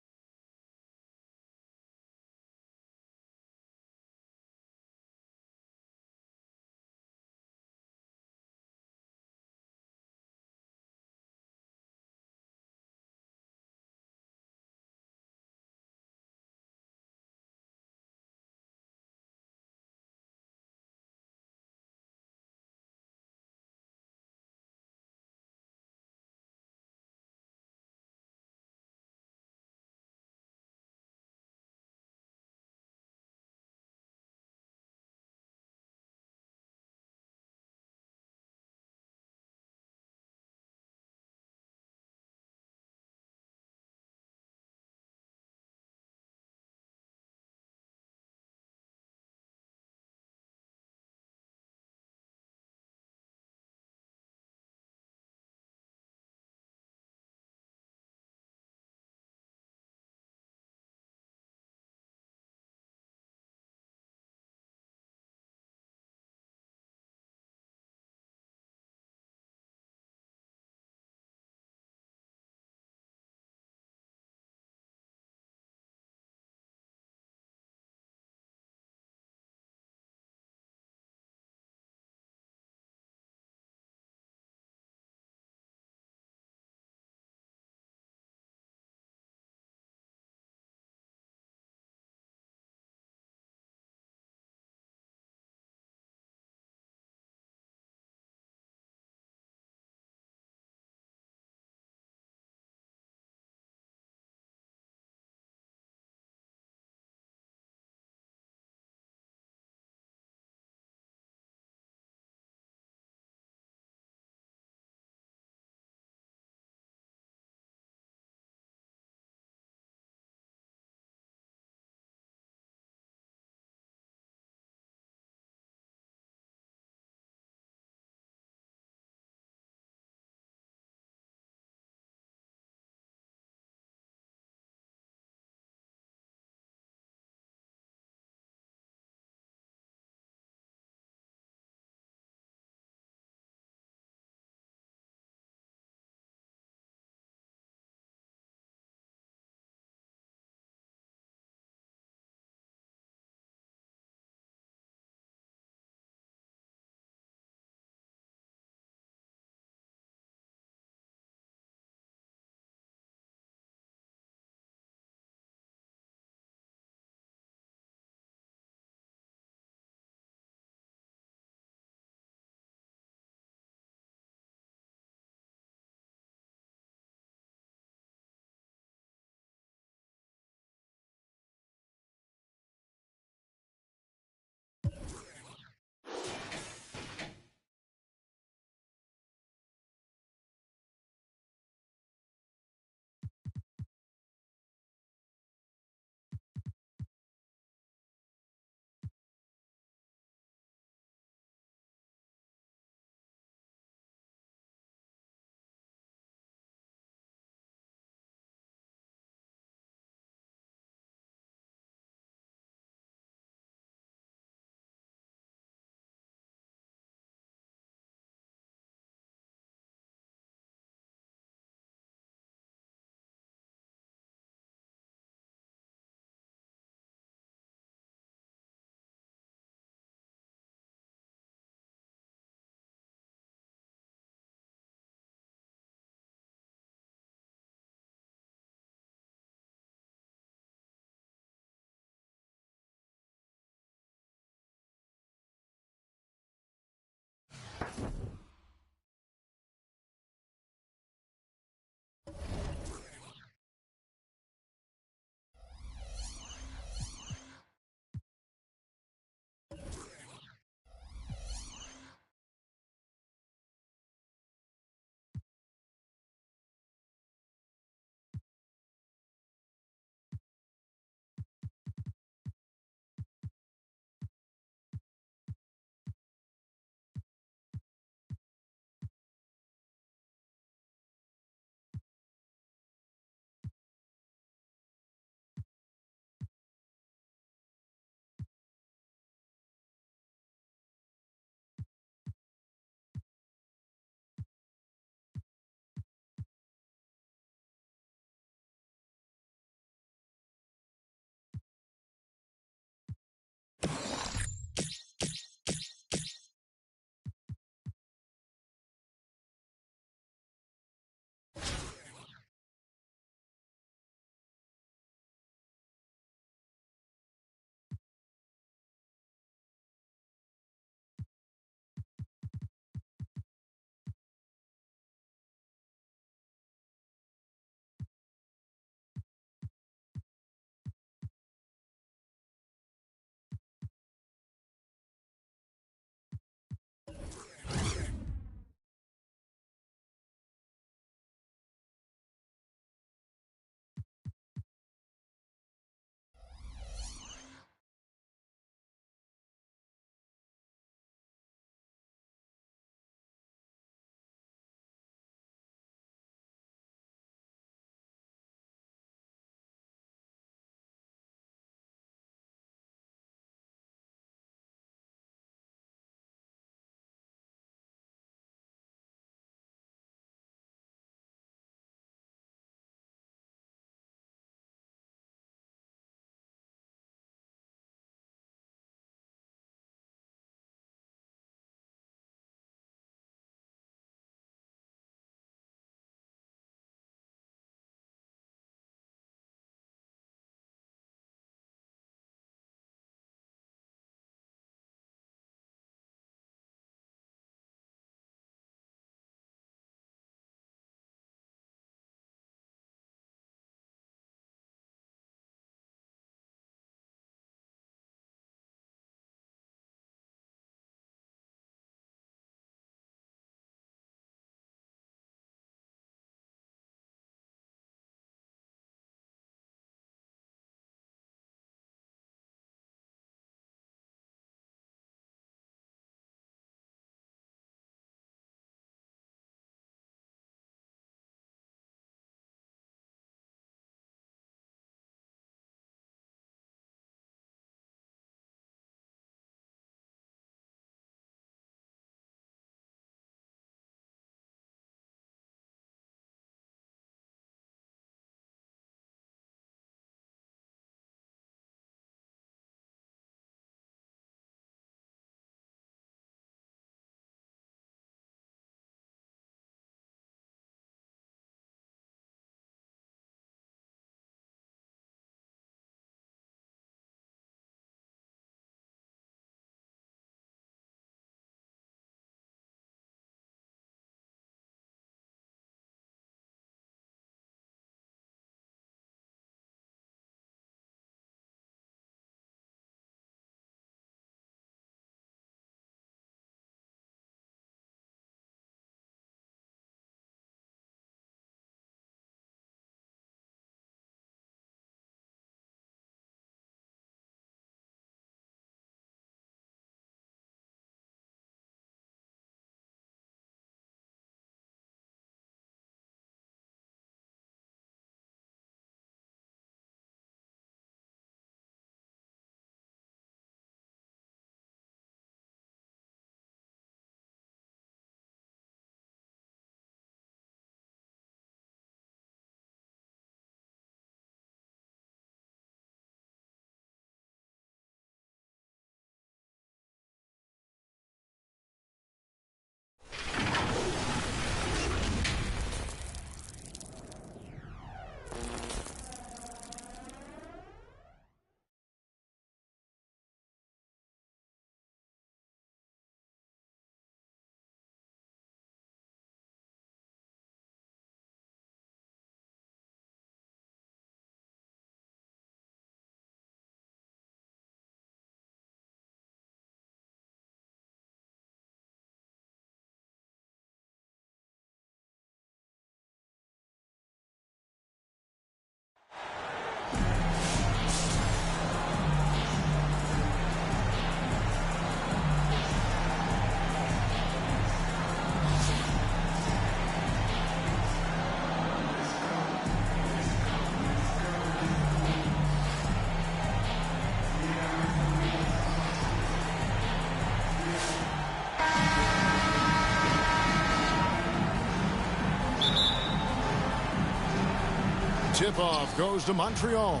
Tip-off goes to Montreal.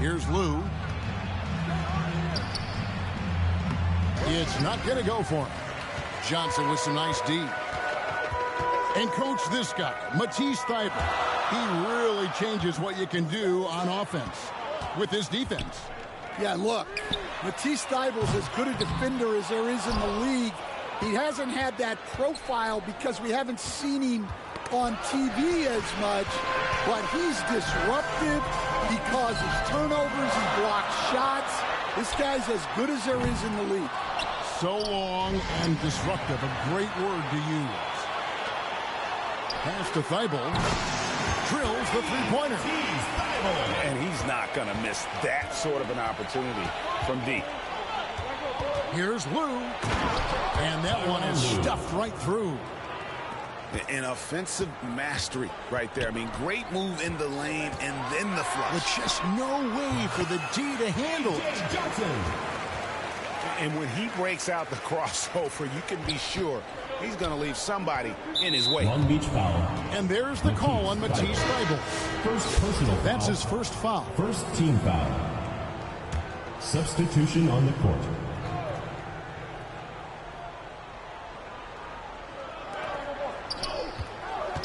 Here's Lou. It's not going to go for him. Johnson with some nice D. And coach, this guy, Matisse Thybulle, he really changes what you can do on offense with his defense. Yeah, look, Matisse Thybulle's as good a defender as there is in the league. He hasn't had that profile because we haven't seen him on TV as much, but he's disruptive. He causes turnovers. He blocks shots. This guy's as good as there is in the league. So long and disruptive, a great word to use. Pass to Thybulle. Drills the three-pointer. And he's not going to miss that sort of an opportunity from deep. Here's Lou. And that one is stuffed right through. An offensive mastery right there. I mean, great move in the lane and then the flush. With just no way for the D to handle it. And when he breaks out the crossover, you can be sure he's going to leave somebody in his way. Long Beach foul. And there's the call on Matisse Thybulle. First personal foul. That's his first foul. First team foul. Substitution on the court.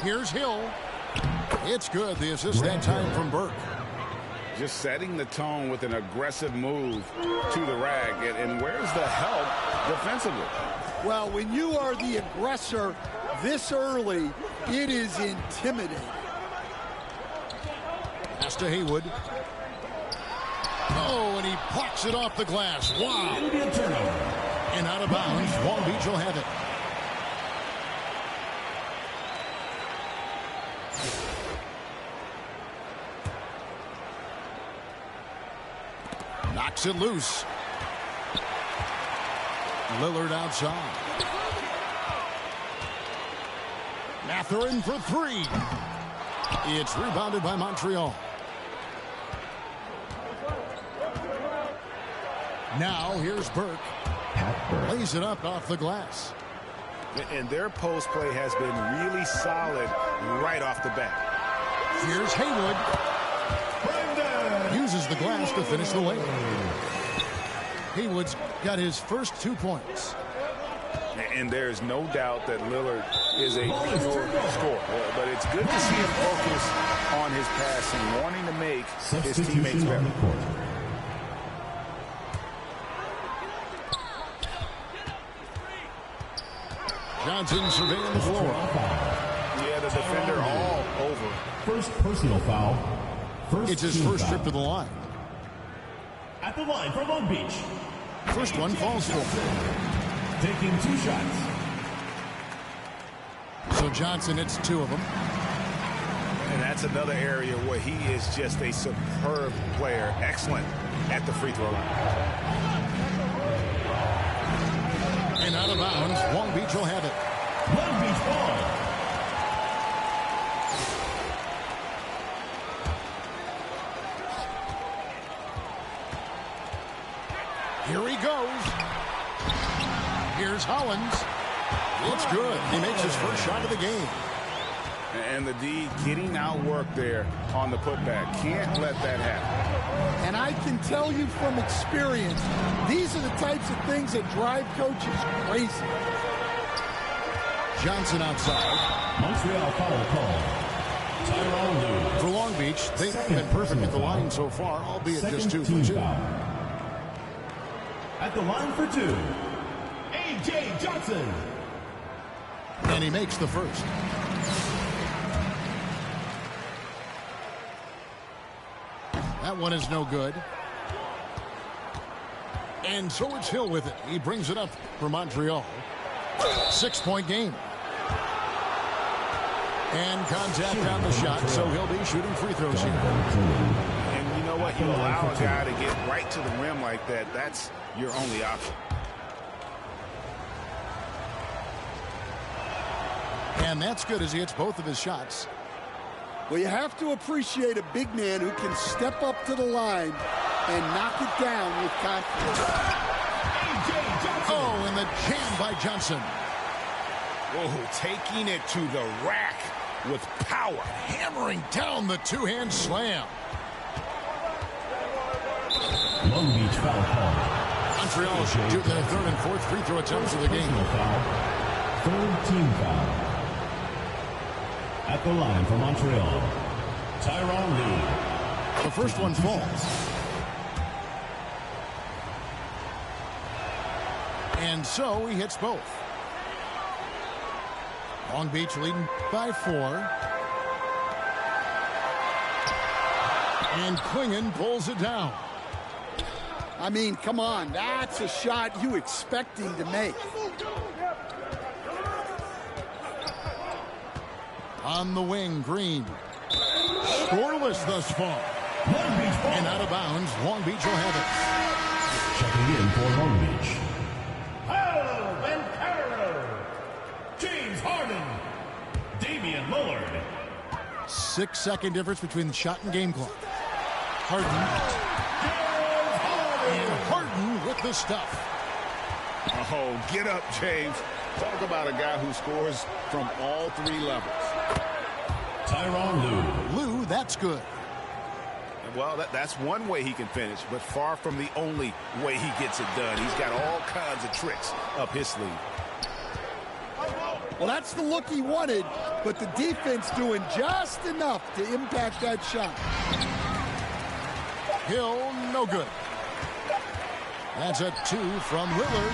Here's Hill. It's good. The assist that time from Burke. Just setting the tone with an aggressive move to the rag. And where's the help defensively? Well, when you are the aggressor this early, it is intimidating. Pass to Haywood. Oh, and he plucks it off the glass. Wow. It'll be a turnover. And out of bounds. Long Beach will have it. Knocks it loose. Lillard outside. Mathurin for three. It's rebounded by Montreal. Now here's Burke. Lays it up off the glass. And their post play has been really solid right off the bat. Here's Haywood. Uses the glass to finish the lane. Haywood's got his first 2 points. And there's no doubt that Lillard is a pure scorer. But it's good to see him focus on his passing, wanting to make his teammates better. Johnson surveying the floor. Yeah, the defender all over. First personal foul. It's his first trip to the line. At the line for Long Beach. First one falls for him. Taking 2 shots. So Johnson hits 2 of them. And that's another area where he is just a superb player. Excellent at the free throw line. And out of bounds, Long Beach will have it. Long Beach ball. Here he goes. Here's Hollins. It's good. He makes his first shot of the game. And the D getting outworked there on the putback. Can't let that happen. And I can tell you from experience, these are the types of things that drive coaches crazy. Johnson outside. Montreal foul call. Tyrone For Long Beach, they've been perfect at the line so far, albeit just 2 for 2. At the line for 2, A.J. Johnson. And he makes the first. That one is no good. And so it's Hill with it. He brings it up for Montreal. 6-point game. And contact on the shot, so he'll be shooting free throws here. And you know what? You allow a guy to get right to the rim like that. That's your only option. And that's good as he hits both of his shots. Well, you have to appreciate a big man who can step up to the line and knock it down with confidence. Oh, and the jam by Johnson. Oh, taking it to the rack with power. Hammering down the two-hand slam. Long Beach foul call. Montreal shoot their third and fourth free throw attempts of the game. Third team foul. At the line for Montreal, Tyronn Lue. The first one falls. And so he hits both. Long Beach leading by 4. And Cligan pulls it down. I mean, come on. That's a shot you expect him to make. On the wing, Green. Scoreless thus far. And out of bounds, Long Beach will have it. Checking in for Long Beach. James Harden. Damian Lillard. 6-second difference between the shot and game clock. Harden. And Harden with the stuff. Oh, get up, James. Talk about a guy who scores from all 3 levels. Tyronn Lue. Lue, that's good. Well, that's one way he can finish, but far from the only way he gets it done. He's got all kinds of tricks up his sleeve. Well, that's the look he wanted, but the defense doing just enough to impact that shot. Hill, no good. That's a 2 from Lillard.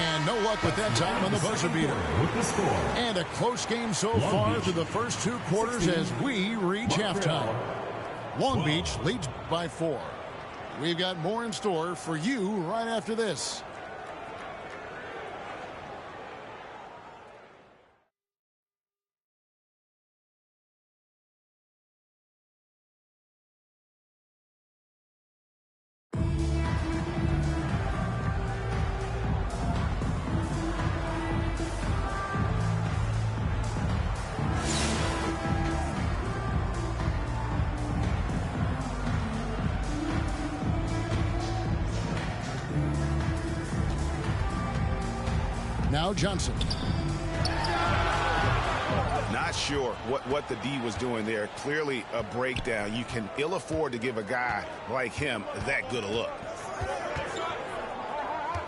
And no luck with that time on the buzzer beater. With the score. And a close game so far through the first 2 quarters as we reach halftime. Long Beach leads by 4. We've got more in store for you right after this. Now Johnson. Not sure what the D was doing there. Clearly a breakdown. You can ill afford to give a guy like him that good a look.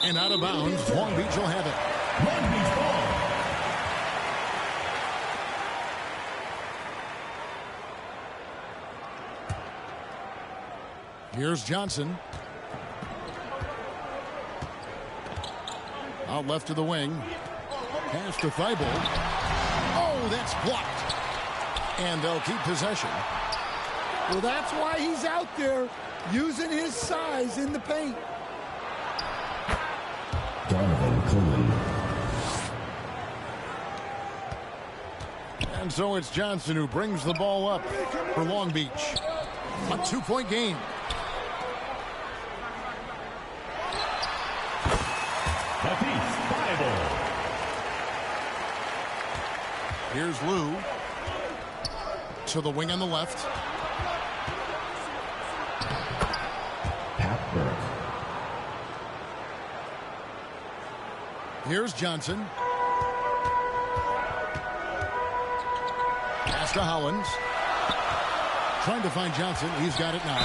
And out of bounds, Long Beach will have it. Long Beach ball. Here's Johnson. Out left to the wing. Pass to Thibault. Oh, that's blocked. And they'll keep possession. Well, that's why he's out there using his size in the paint. And so it's Johnson who brings the ball up for Long Beach. A 2-point game. Here's Lue to the wing on the left. Pat Burke. Here's Johnson. Pass to Hollins. Trying to find Johnson. He's got it now.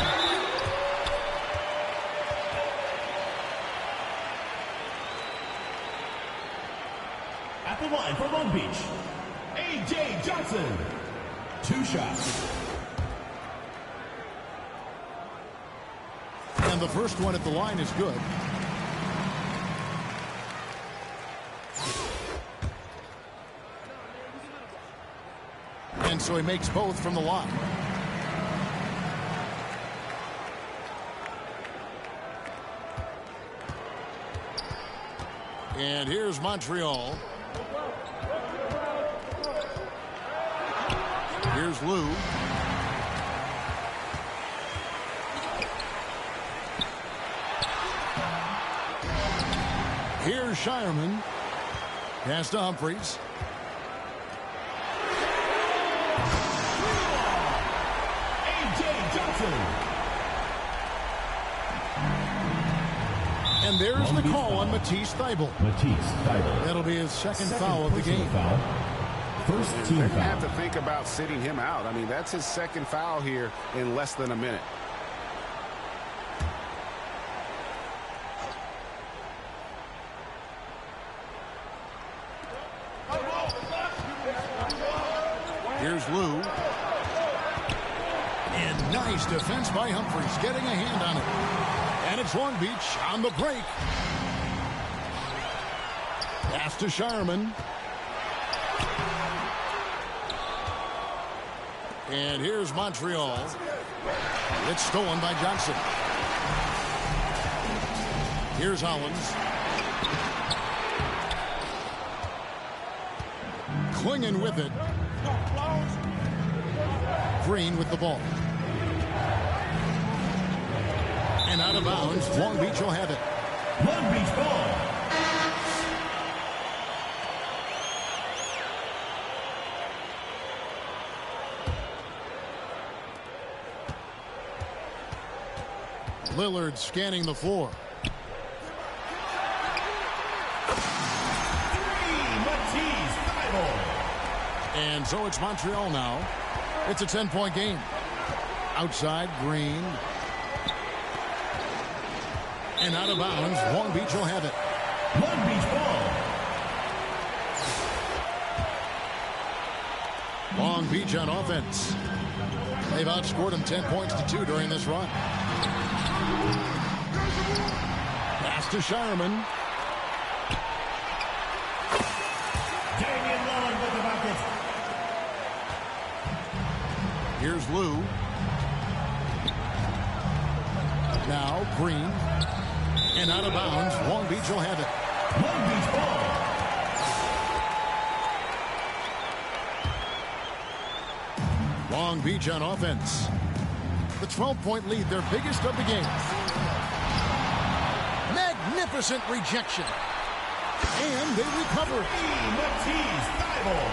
At the line for Long Beach, A.J. Johnson. 2 shots. And the first one at the line is good. And so he makes both from the line. And here's Montreal. Here's Lue. Here's Shireman. Pass to Humphries. And there's the call on Matisse Thybulle. That'll be his second foul of the game. First team foul. They're going to have to think about sitting him out. I mean, that's his second foul here in less than a minute. Here's Lou. And nice defense by Humphries, getting a hand on it. And it's Long Beach on the break. Pass to Shireman. And here's Montreal. It's stolen by Johnson. Here's Hollins. Cligan with it. Green with the ball. And out of bounds. Long Beach will have it. Long Beach ball. Lillard scanning the floor. Matisse Thybulle. And so it's Montreal now. It's a 10-point game. Outside, Green. And out of bounds, Long Beach will have it. Long Beach ball. Long Beach on offense. They've outscored them 10 points to 2 during this run. Pass to Shireman. Damian Lillard with the bucket. Here's Lou. Now Green. And out of bounds, Long Beach will have it. Long Beach ball. Long Beach on offense. The 12-point lead, their biggest of the game. Magnificent rejection. And they recover. Matisse Thybulle.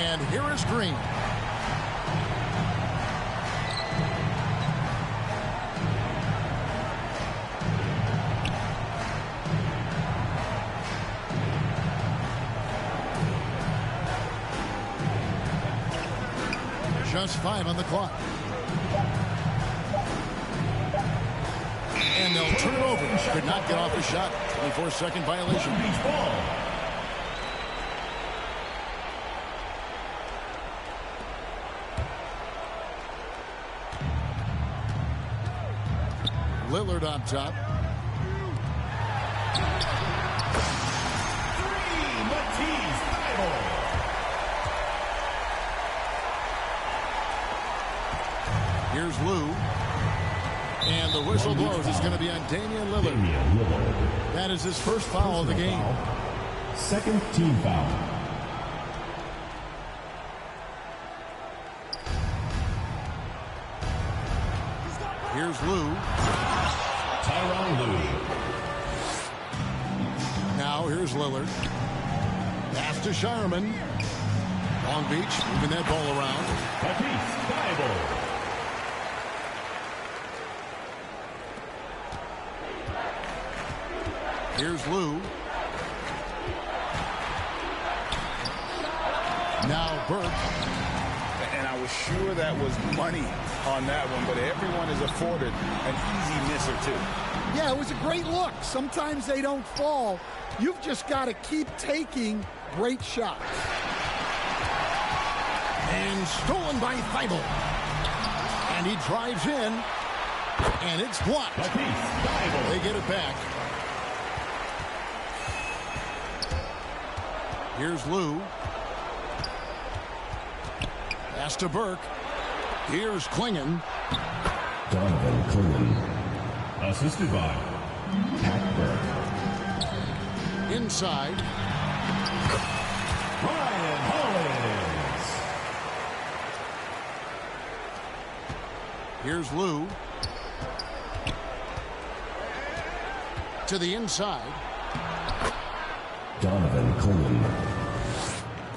And here is Green. Just 5 on the clock. And they'll turn it over. Could not get off the shot. 24-second violation. Beach ball. Lillard on top. Matisse Thybulle. Here's Lou. And the whistle blows. It's going to be on Damian Lillard. That is his first foul of the game. Second team foul. Here's Lou. Tyronn Lue. Now here's Lillard. Pass to Shireman. Long Beach moving that ball around. Matisse Thybulle. Here's Lou. Now Burke. And I was sure that was money on that one, but everyone is afforded an easy miss or two. Yeah, it was a great look. Sometimes they don't fall. You've just got to keep taking great shots. And stolen by Thybulle. And he drives in. And it's blocked. They get it back. Here's Lou. Pass to Burke. Here's Cligan. Donovan Cligan. Assisted by Pat Burke. Inside. Ryan Hollins. Here's Lou. To the inside. Donovan Cligan.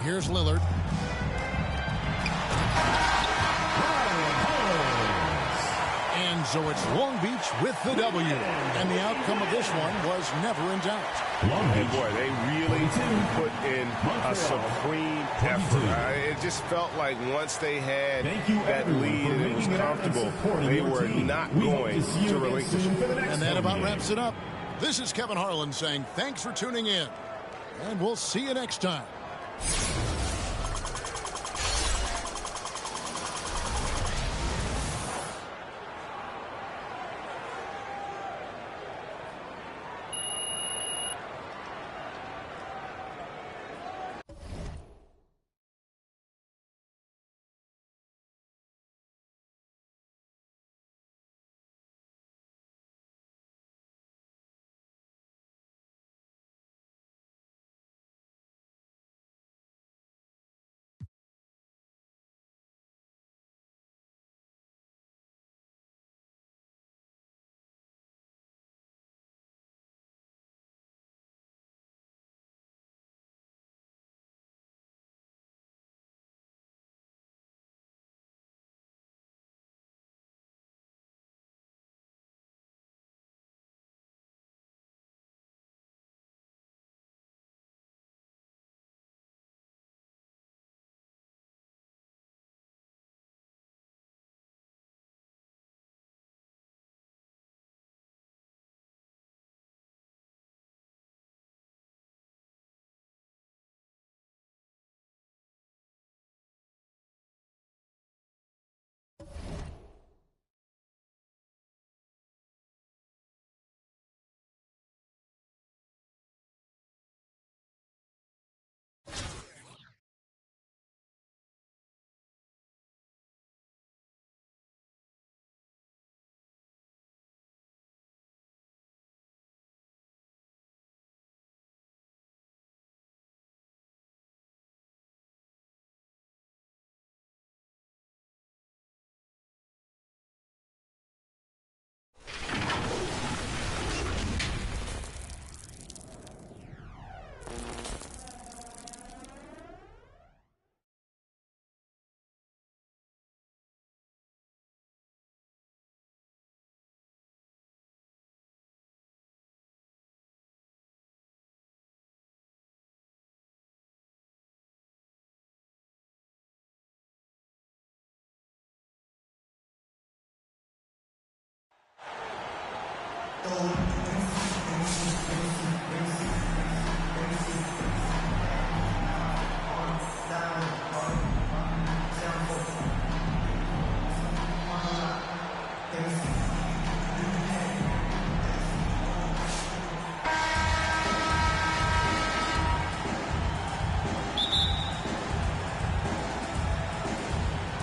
Here's Lillard. And And so it's Long Beach with the W. And the outcome of this one was never in doubt. And boy, they really put in a supreme effort. It just felt like once they had that lead and it was comfortable, they were not going to relinquish it. And that about wraps it up. This is Kevin Harlan saying thanks for tuning in. And we'll see you next time.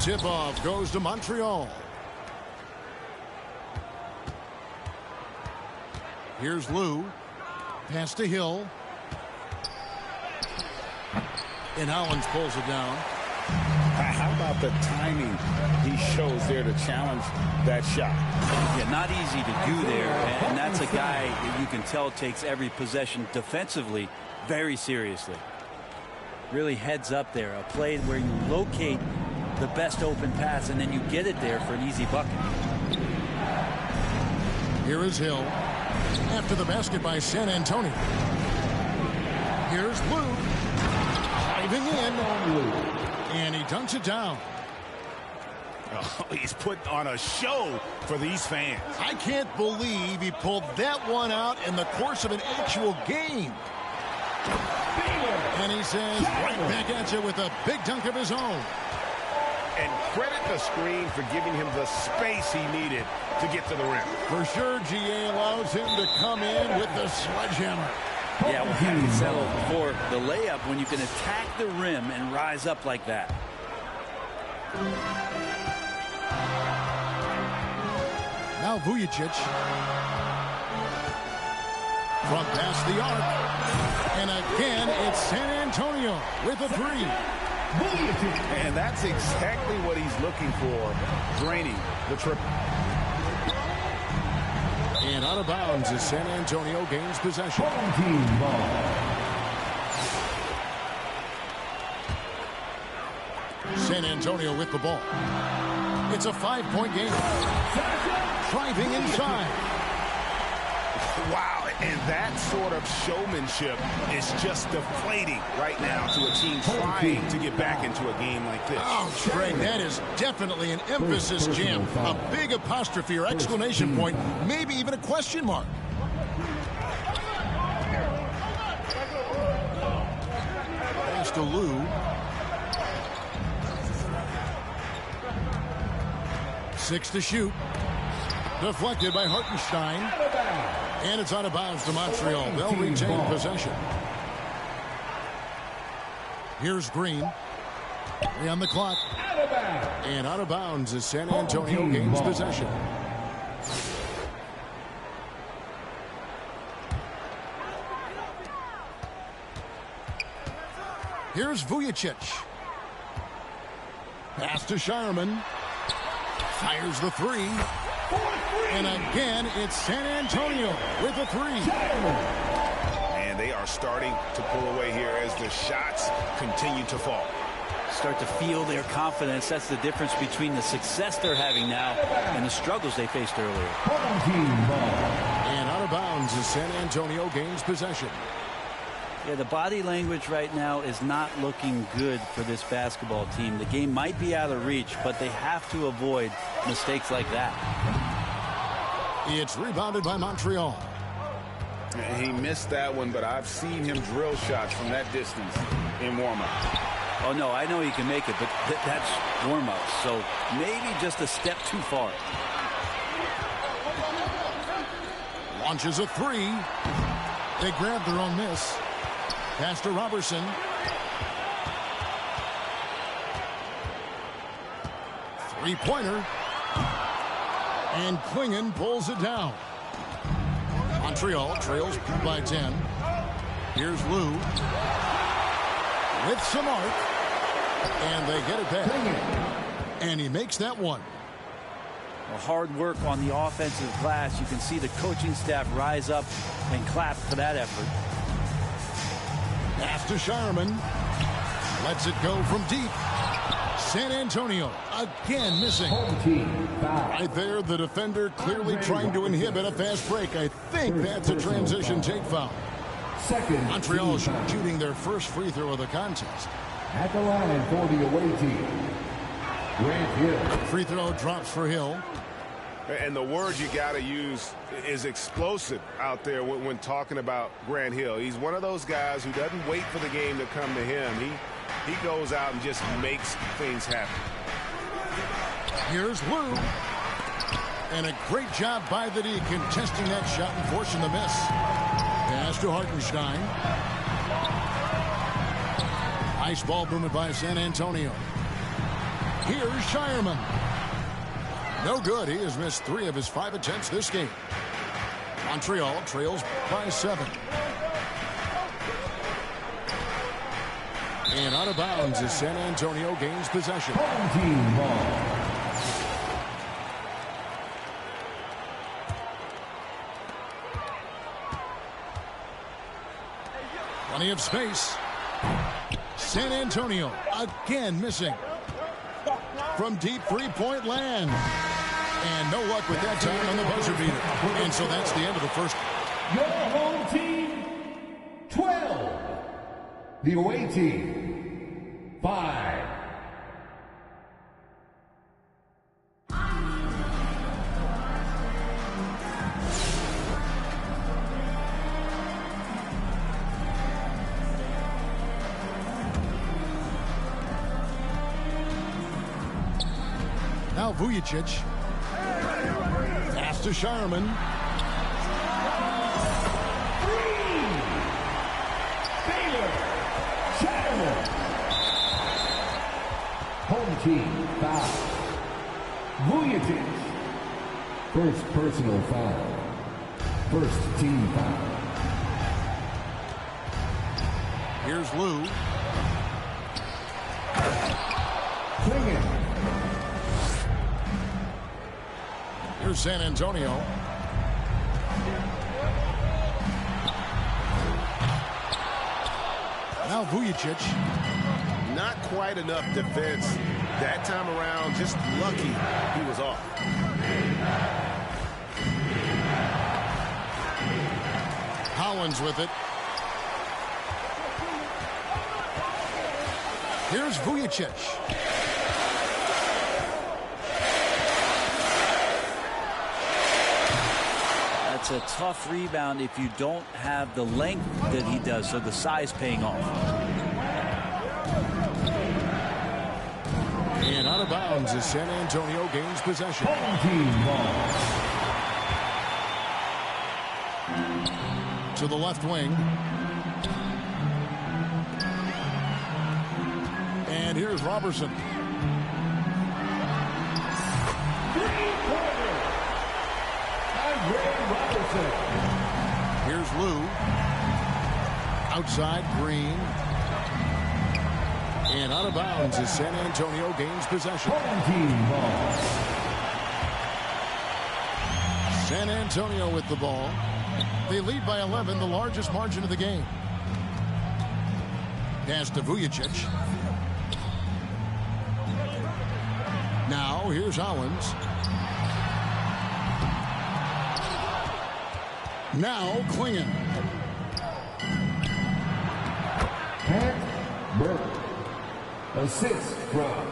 Tip-off goes to Montreal. Here's Lou. Pass to Hill. And Hollins pulls it down. How about the timing he shows there to challenge that shot? Yeah, not easy to do there. And that's a guy that you can tell takes every possession defensively very seriously. Really heads up there. A play where you locate the best open pass and then you get it there for an easy bucket. Here is Hill. After the basket by San Antonio. Here's Blue. Diving in. And he dunks it down. Oh, he's put on a show for these fans. I can't believe he pulled that one out in the course of an actual game. And he says, right back at you with a big dunk of his own. And credit the screen for giving him the space he needed to get to the rim. For sure, GA allows him to come in with the sledgehammer. Yeah, we have to settle for the layup when you can attack the rim and rise up like that. Now Vujicic. From past the arc. And again, it's San Antonio with a three. And that's exactly what he's looking for, draining the triple. And out of bounds as San Antonio gains possession. Team ball. San Antonio with the ball. It's a 5-point game. Driving inside. Wow, and that sort of showmanship is just deflating right now to a team trying to get back into a game like this. Oh, Greg, that is definitely an emphasis jam. A big apostrophe or exclamation point, maybe even a question mark. Pass to Lou. 6 to shoot. Deflected by Hartenstein. And it's out of bounds to Montreal. They'll retain possession. Here's Green. 3 on the clock. And out of bounds as San Antonio gains possession. Here's Vujicic. Pass to Shireman. Fires the 3. And again, it's San Antonio with a 3. And they are starting to pull away here as the shots continue to fall. Start to feel their confidence. That's the difference between the success they're having now and the struggles they faced earlier. And out of bounds as San Antonio gains possession. Yeah, the body language right now is not looking good for this basketball team. The game might be out of reach, but they have to avoid mistakes like that. It's rebounded by Montreal. He missed that one, but I've seen him drill shots from that distance in warm-up. Oh, no, I know he can make it, but that's warm-up, so maybe just a step too far. Launches a 3. They grab their own miss. Pass to Robertson. Three-pointer. And Cligan pulls it down. Montreal trails by 10. Here's Lou. With some arc. And they get it back. And he makes that one. Well, hard work on the offensive glass. You can see the coaching staff rise up and clap for that effort. Pass to Shireman. Lets it go from deep. San Antonio again missing. Right there, the defender clearly trying to inhibit a fast break. I think that's a transition take foul. Montreal shooting their first free throw of the contest. At the line for the away team, Grant Hill. Free throw drops for Hill. And the word you got to use is explosive out there when talking about Grant Hill. He's one of those guys who doesn't wait for the game to come to him. He goes out and just makes things happen. Here's Lou. And a great job by the D contesting that shot and forcing the miss. Pass to Hartenstein. Nice ball movement by San Antonio. Here's Shireman. No good. He has missed 3 of his 5 attempts this game. Montreal trails by 7. And out of bounds as San Antonio gains possession. Team ball. Plenty of space. San Antonio again missing. From deep 3-point land. And no luck with that time on the buzzer beater. And so that's the end of the first. Your home team, 12. The away team, 5. Now Vujicic. Pass to Shireman. Home team foul. Vujicic. First personal foul. First team foul. Here's Lou. Cligan. Here's San Antonio. Now Vujicic. Not quite enough defense That time around, just lucky he was off. Collins with it. Here's Vujicic. That's a tough rebound if you don't have the length that he does, so the size paying off. And out of bounds as San Antonio gains possession. To the left wing. And here's Robertson. Here's Lou. Outside, Green. And out of bounds as San Antonio gains possession. San Antonio with the ball. They lead by 11, the largest margin of the game. Pass to Vujicic. Now, here's Hollins. Now, Cligan. Assist from.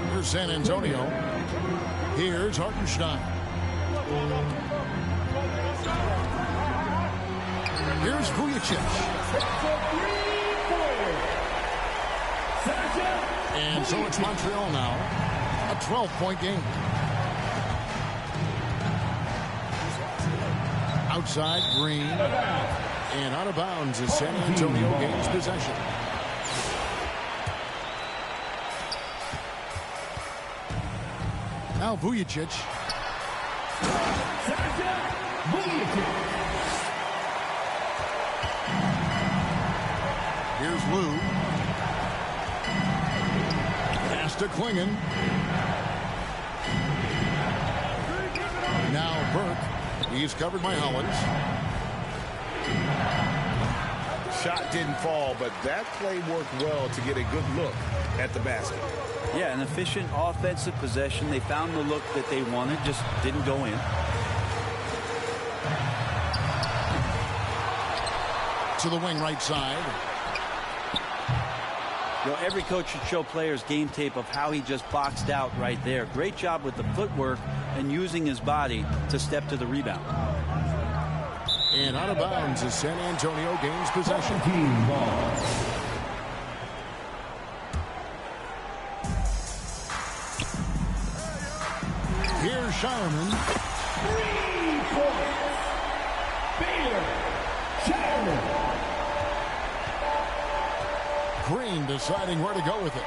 Here's San Antonio. Here's Hartenstein. Here's Vujicic. And so it's Montreal now. A 12-point game. Outside, Green. And out of bounds as San Antonio gains possession. Now Vujicic. Here's Lou. Pass to Cligan. Now Burke. He's covered by Hollins. Shot didn't fall, but that play worked well to get a good look at the basket. Yeah, an efficient offensive possession. They found the look that they wanted, just didn't go in. To the wing right side. You know, every coach should show players game tape of how he just boxed out right there. Great job with the footwork and using his body to step to the rebound. And out of bounds as San Antonio gains possession. Here's Shireman. 3 points. Baylor. Shireman. Green deciding where to go with it.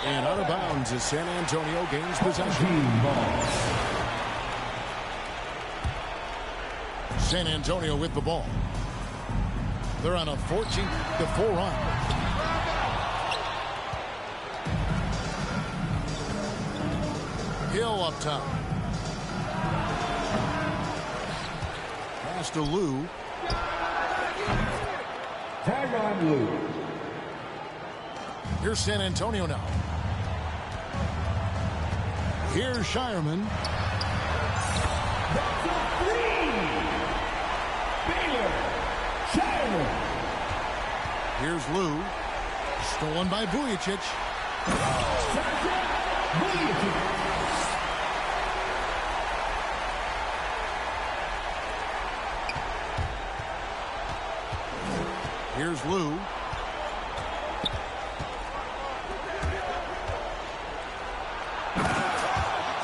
And out of bounds as San Antonio gains possession. San Antonio with the ball. They're on a 14-4 run. Hill up top. Pass to Lou. Tyronn Lue. Here's San Antonio now. Here's Shireman. That's a 3. Baylor. Shireman. Here's Lou. Stolen by Vujicic. Here's Lou.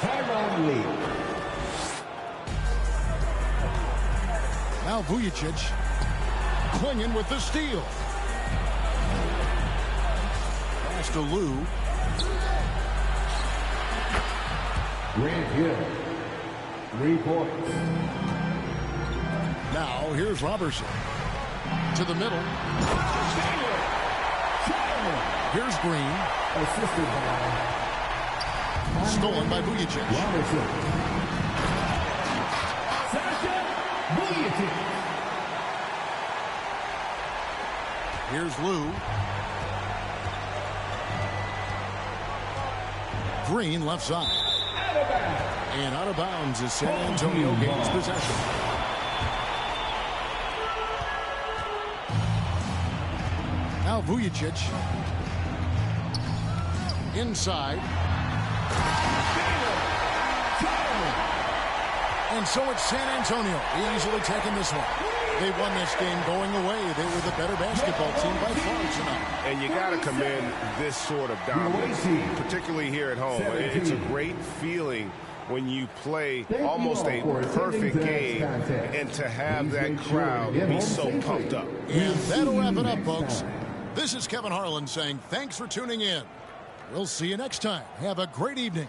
Tyronn Lue. Now Vujicic. Cligan with the steal. Pass to Lou. Grant Hill. 3 points. Now here's Robertson. To the middle. Here's Green. Assisted by stolen by Vujicic. Robertson. Sasha Vujicic. Here's Lou. Green left side. And out of bounds as San Antonio gains possession. Now Vujicic. Inside. And so it's San Antonio easily taking this one. They won this game going away. They were the better basketball team by far tonight. And you got to commend this sort of dominance, particularly here at home. It's a great feeling when you play almost a perfect game and to have that crowd be so pumped up. And that'll wrap it up, folks. This is Kevin Harlan saying thanks for tuning in. We'll see you next time. Have a great evening.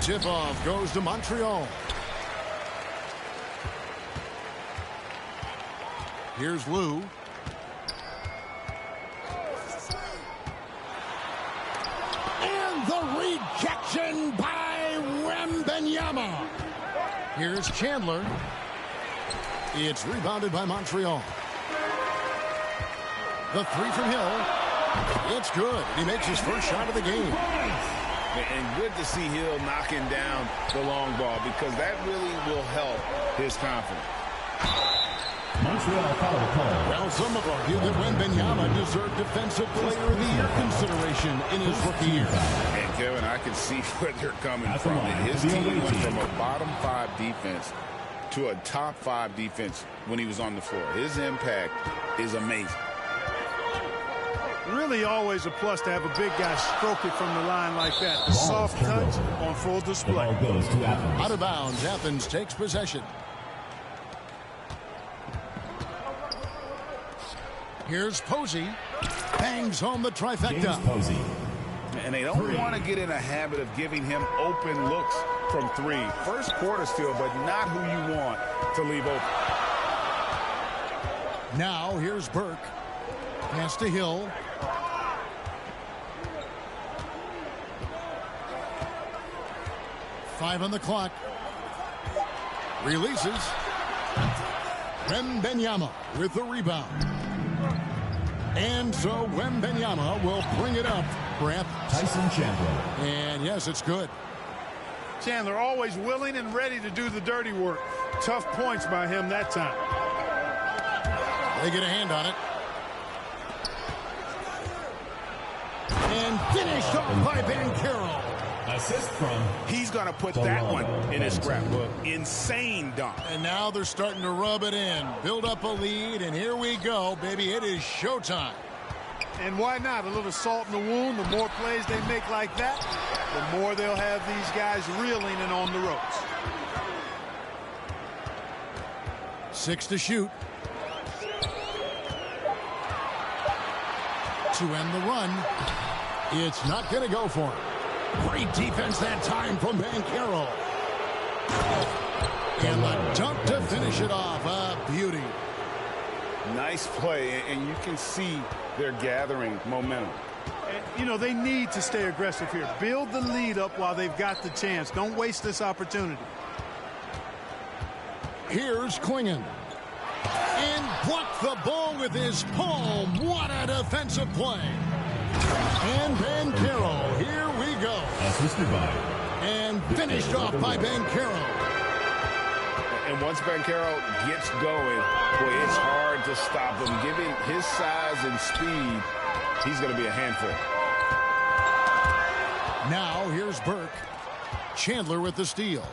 Tip-off goes to Montreal. Here's Lou. And the rejection by Wembanyama. Here's Chandler. It's rebounded by Montreal. The three from Hill. It's good. He makes his first shot of the game. And good to see Hill knocking down the long ball because that really will help his confidence. Montreal foul call. Well, some have argued that Wembanyama deserved Defensive Player of the Year consideration in his rookie year. And Kevin, I can see where they're coming from. His team went from a bottom 5 defense to a top 5 defense when he was on the floor. His impact is amazing. Really always a plus to have a big guy stroke it from the line like that. The soft touch on full display. Out of bounds, Athens takes possession. Here's Posey. Bangs home the trifecta. And they don't want to get in a habit of giving him open looks from 3. First quarter still, but not who you want to leave open. Now here's Burke. Pass to Hill. Five on the clock. Releases. Wembanyama with the rebound. And so Wembanyama will bring it up for Athens. Tyson Chandler. And yes, it's good. Chandler always willing and ready to do the dirty work. Tough points by him that time. They get a hand on it. And finished off by Banchero. Assist from. He's going to put that one in his scrapbook. Insane dunk. And now they're starting to rub it in. Build up a lead, and here we go, baby. It is showtime. And why not? A little salt in the wound. The more plays they make like that, the more they'll have these guys reeling and on the ropes. 6 to shoot. To end the run. It's not going to go for him. Great defense that time from Banchero. And the dunk to finish it off. A beauty. Nice play, and you can see they're gathering momentum. And, you know, they need to stay aggressive here. Build the lead up while they've got the chance. Don't waste this opportunity. Here's Cligan. And blocked the ball with his palm. What a defensive play. And Banchero, here we go. Assisted by. And finished off by Banchero. And once Banchero gets going, boy, it's hard to stop him. Given his size and speed, he's going to be a handful. Now here's Burke. Chandler with the steal.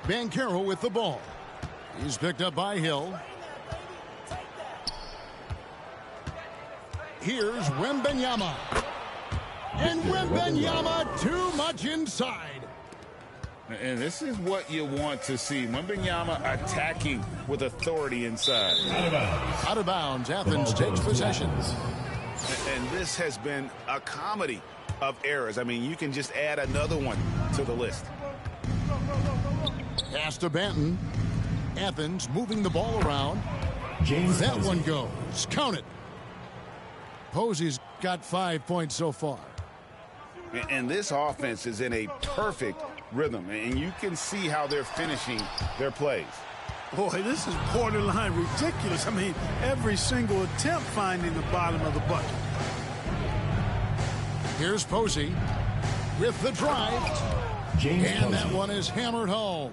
Banchero with the ball. He's picked up by Hill. Here's Wembanyama. And Wembanyama too much inside. And this is what you want to see. Wembanyama attacking with authority inside. Out of bounds. Athens takes possession. And this has been a comedy of errors. I mean, you can just add another one to the list. Pass to Banton. Athens moving the ball around. That one goes. Count it. Posey's got 5 points so far. And this offense is in a perfect rhythm, and you can see how they're finishing their plays. Boy, this is borderline ridiculous. I mean, every single attempt finding the bottom of the bucket. Here's Posey with the drive. And that one is hammered home.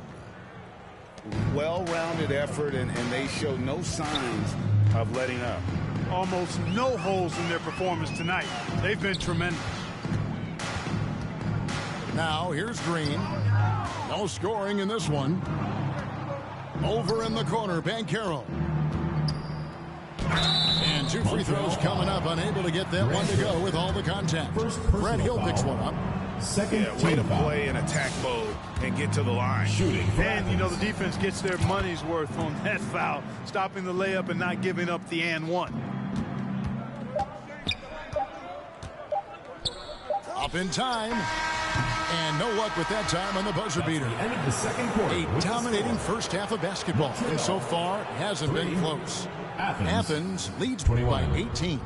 Well-rounded effort, and they show no signs of letting up. Almost no holes in their performance tonight. They've been tremendous. Now here's Green. No scoring in this one. Over in the corner, Banchero. And 2 free throws coming up. Unable to get that one to go with all the contact. Brad Hill picks one up. Way to play in attack mode and get to the line. Shooting. And, you know, the defense gets their money's worth on that foul. Stopping the layup and not giving up the and one. Up in time. And no luck with that time on the buzzer beater. End of the second quarter. A dominating first half of basketball, and so far hasn't been close. Athens leads by 18.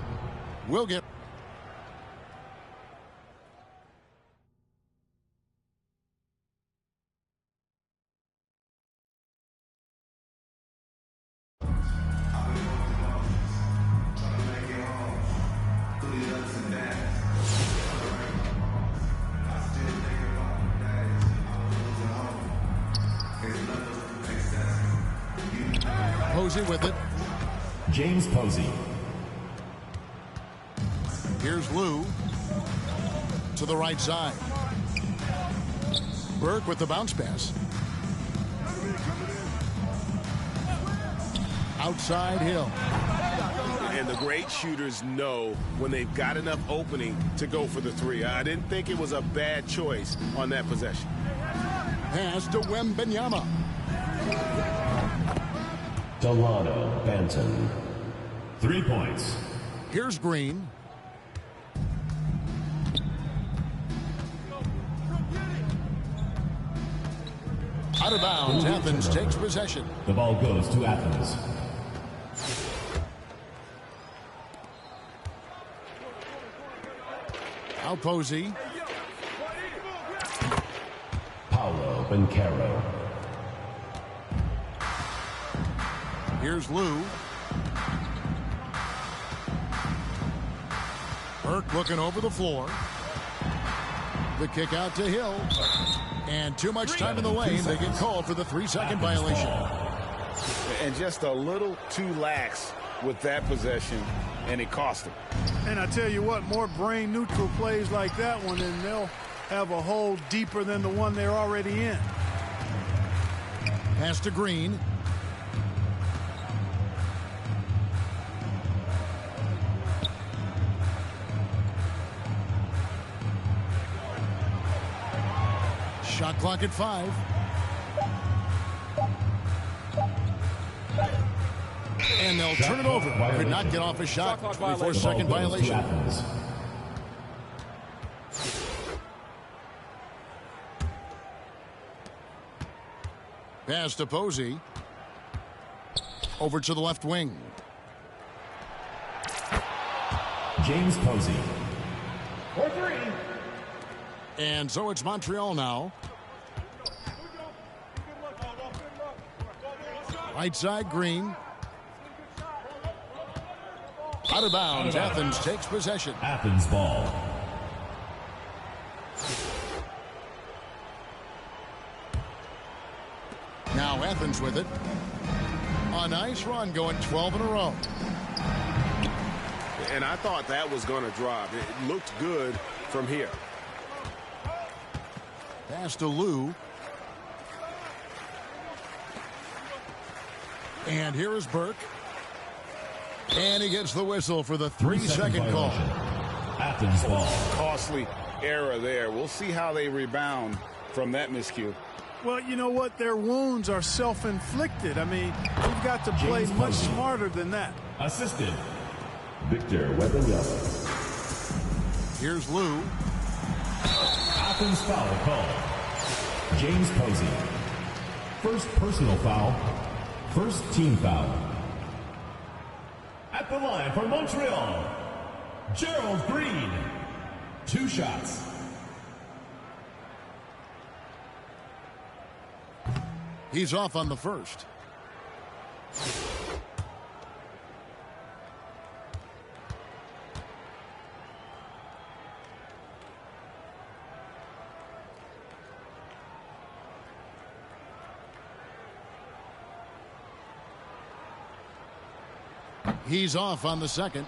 We'll get... Posey with it. James Posey. Here's Lou to the right side. Burke with the bounce pass. Outside Hill. And the great shooters know when they've got enough opening to go for the three. I didn't think it was a bad choice on that possession. Pass to Wembanyama. Delano Banton. 3 points. Here's Green. Out of bounds. Athens takes possession. The ball goes to Athens. Now Posey. Paolo Banchero. Here's Lou. Burke looking over the floor. The kick out to Hill. And too much time in the lane. They get called for the 3-second violation. And just a little too lax with that possession, and it cost them. And I tell you what, more brain-neutral plays like that one, and they'll have a hole deeper than the one they're already in. Pass to Green. Shot clock at 5. And they'll turn it over. Could not get off a shot. 24-second violation. Pass to Posey. Over to the left wing. James Posey. For 3. And so it's Montreal now. Right side, Green. Out of bounds. Athens takes possession. Athens ball. Now Athens with it. A nice run, going 12 in a row. And I thought that was going to drop. It looked good from here. Pass to Lou. And here is Burke. And he gets the whistle for the 3-second call. Athens ball. Costly error there. We'll see how they rebound from that miscue. Well, you know what? Their wounds are self-inflicted. I mean, you've got to play much smarter than that. Assisted. Victor Wembanyama. Here's Lou. Athens foul call. James Posey. First personal foul. First team foul. At the line for Montreal, Gerald Green. 2 shots. He's off on the first. He's off on the second.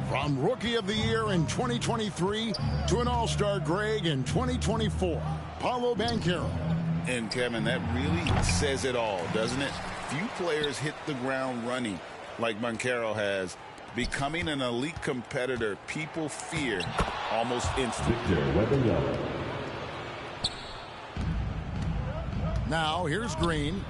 From Rookie of the Year in 2023 to an All-Star Greg in 2024, Paolo Banchero. And, Kevin, that really says it all, doesn't it? Few players hit the ground running like Banchero has. Becoming an elite competitor, people fear almost instantly. Now, here's Green.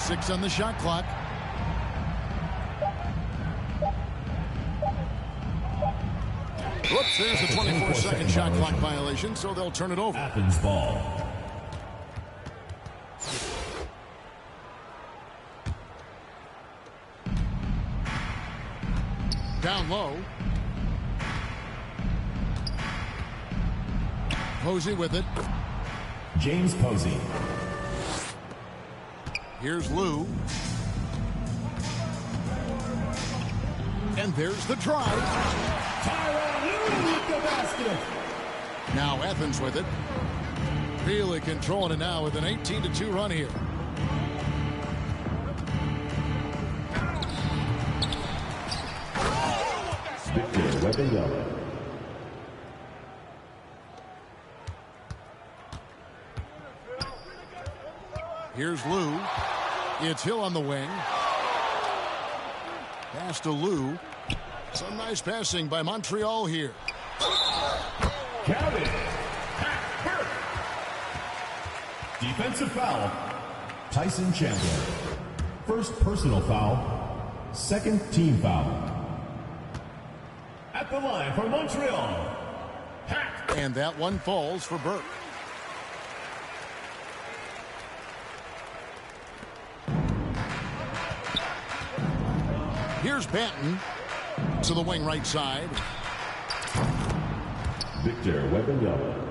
6 on the shot clock. Whoops, there's a 24-second shot clock violation, so they'll turn it over. Athens ball. Down low. Posey with it. James Posey. Here's Lou. And there's the drive. Tyronn Lue with the basket. Now Athens with it. Really controlling it now with an 18-2 run here. Victor Wembanyama. Here's Lou. It's Hill on the wing. Pass to Lou. Some nice passing by Montreal here. Count it. Defensive foul. Tyson Chandler. First personal foul. Second team foul. At the line for Montreal. And that one falls for Burke. Here's Banton to the wing right side. Victor Wembanyama.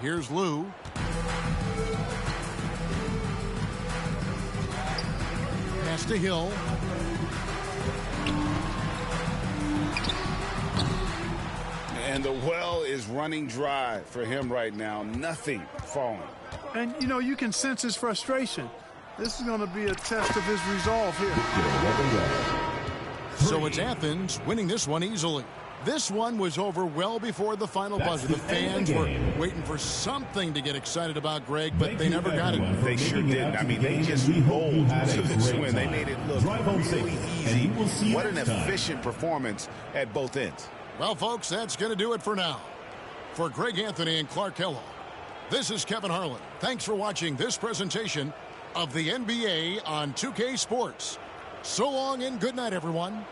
Here's Lou. Pass to Hill. And the well is running dry for him right now. Nothing falling. And, you know, you can sense his frustration. This is going to be a test of his resolve here. So it's Athens winning this one easily. This one was over well before the final buzzer. The fans were waiting for something to get excited about, Greg, but they never got it. They sure didn't. I mean, they just rolled to this win. They made it look really easy. What an efficient performance at both ends. Well, folks, that's going to do it for now. For Greg Anthony and Clark Kellogg, this is Kevin Harlan. Thanks for watching this presentation of the NBA on 2K Sports. So long and good night, everyone.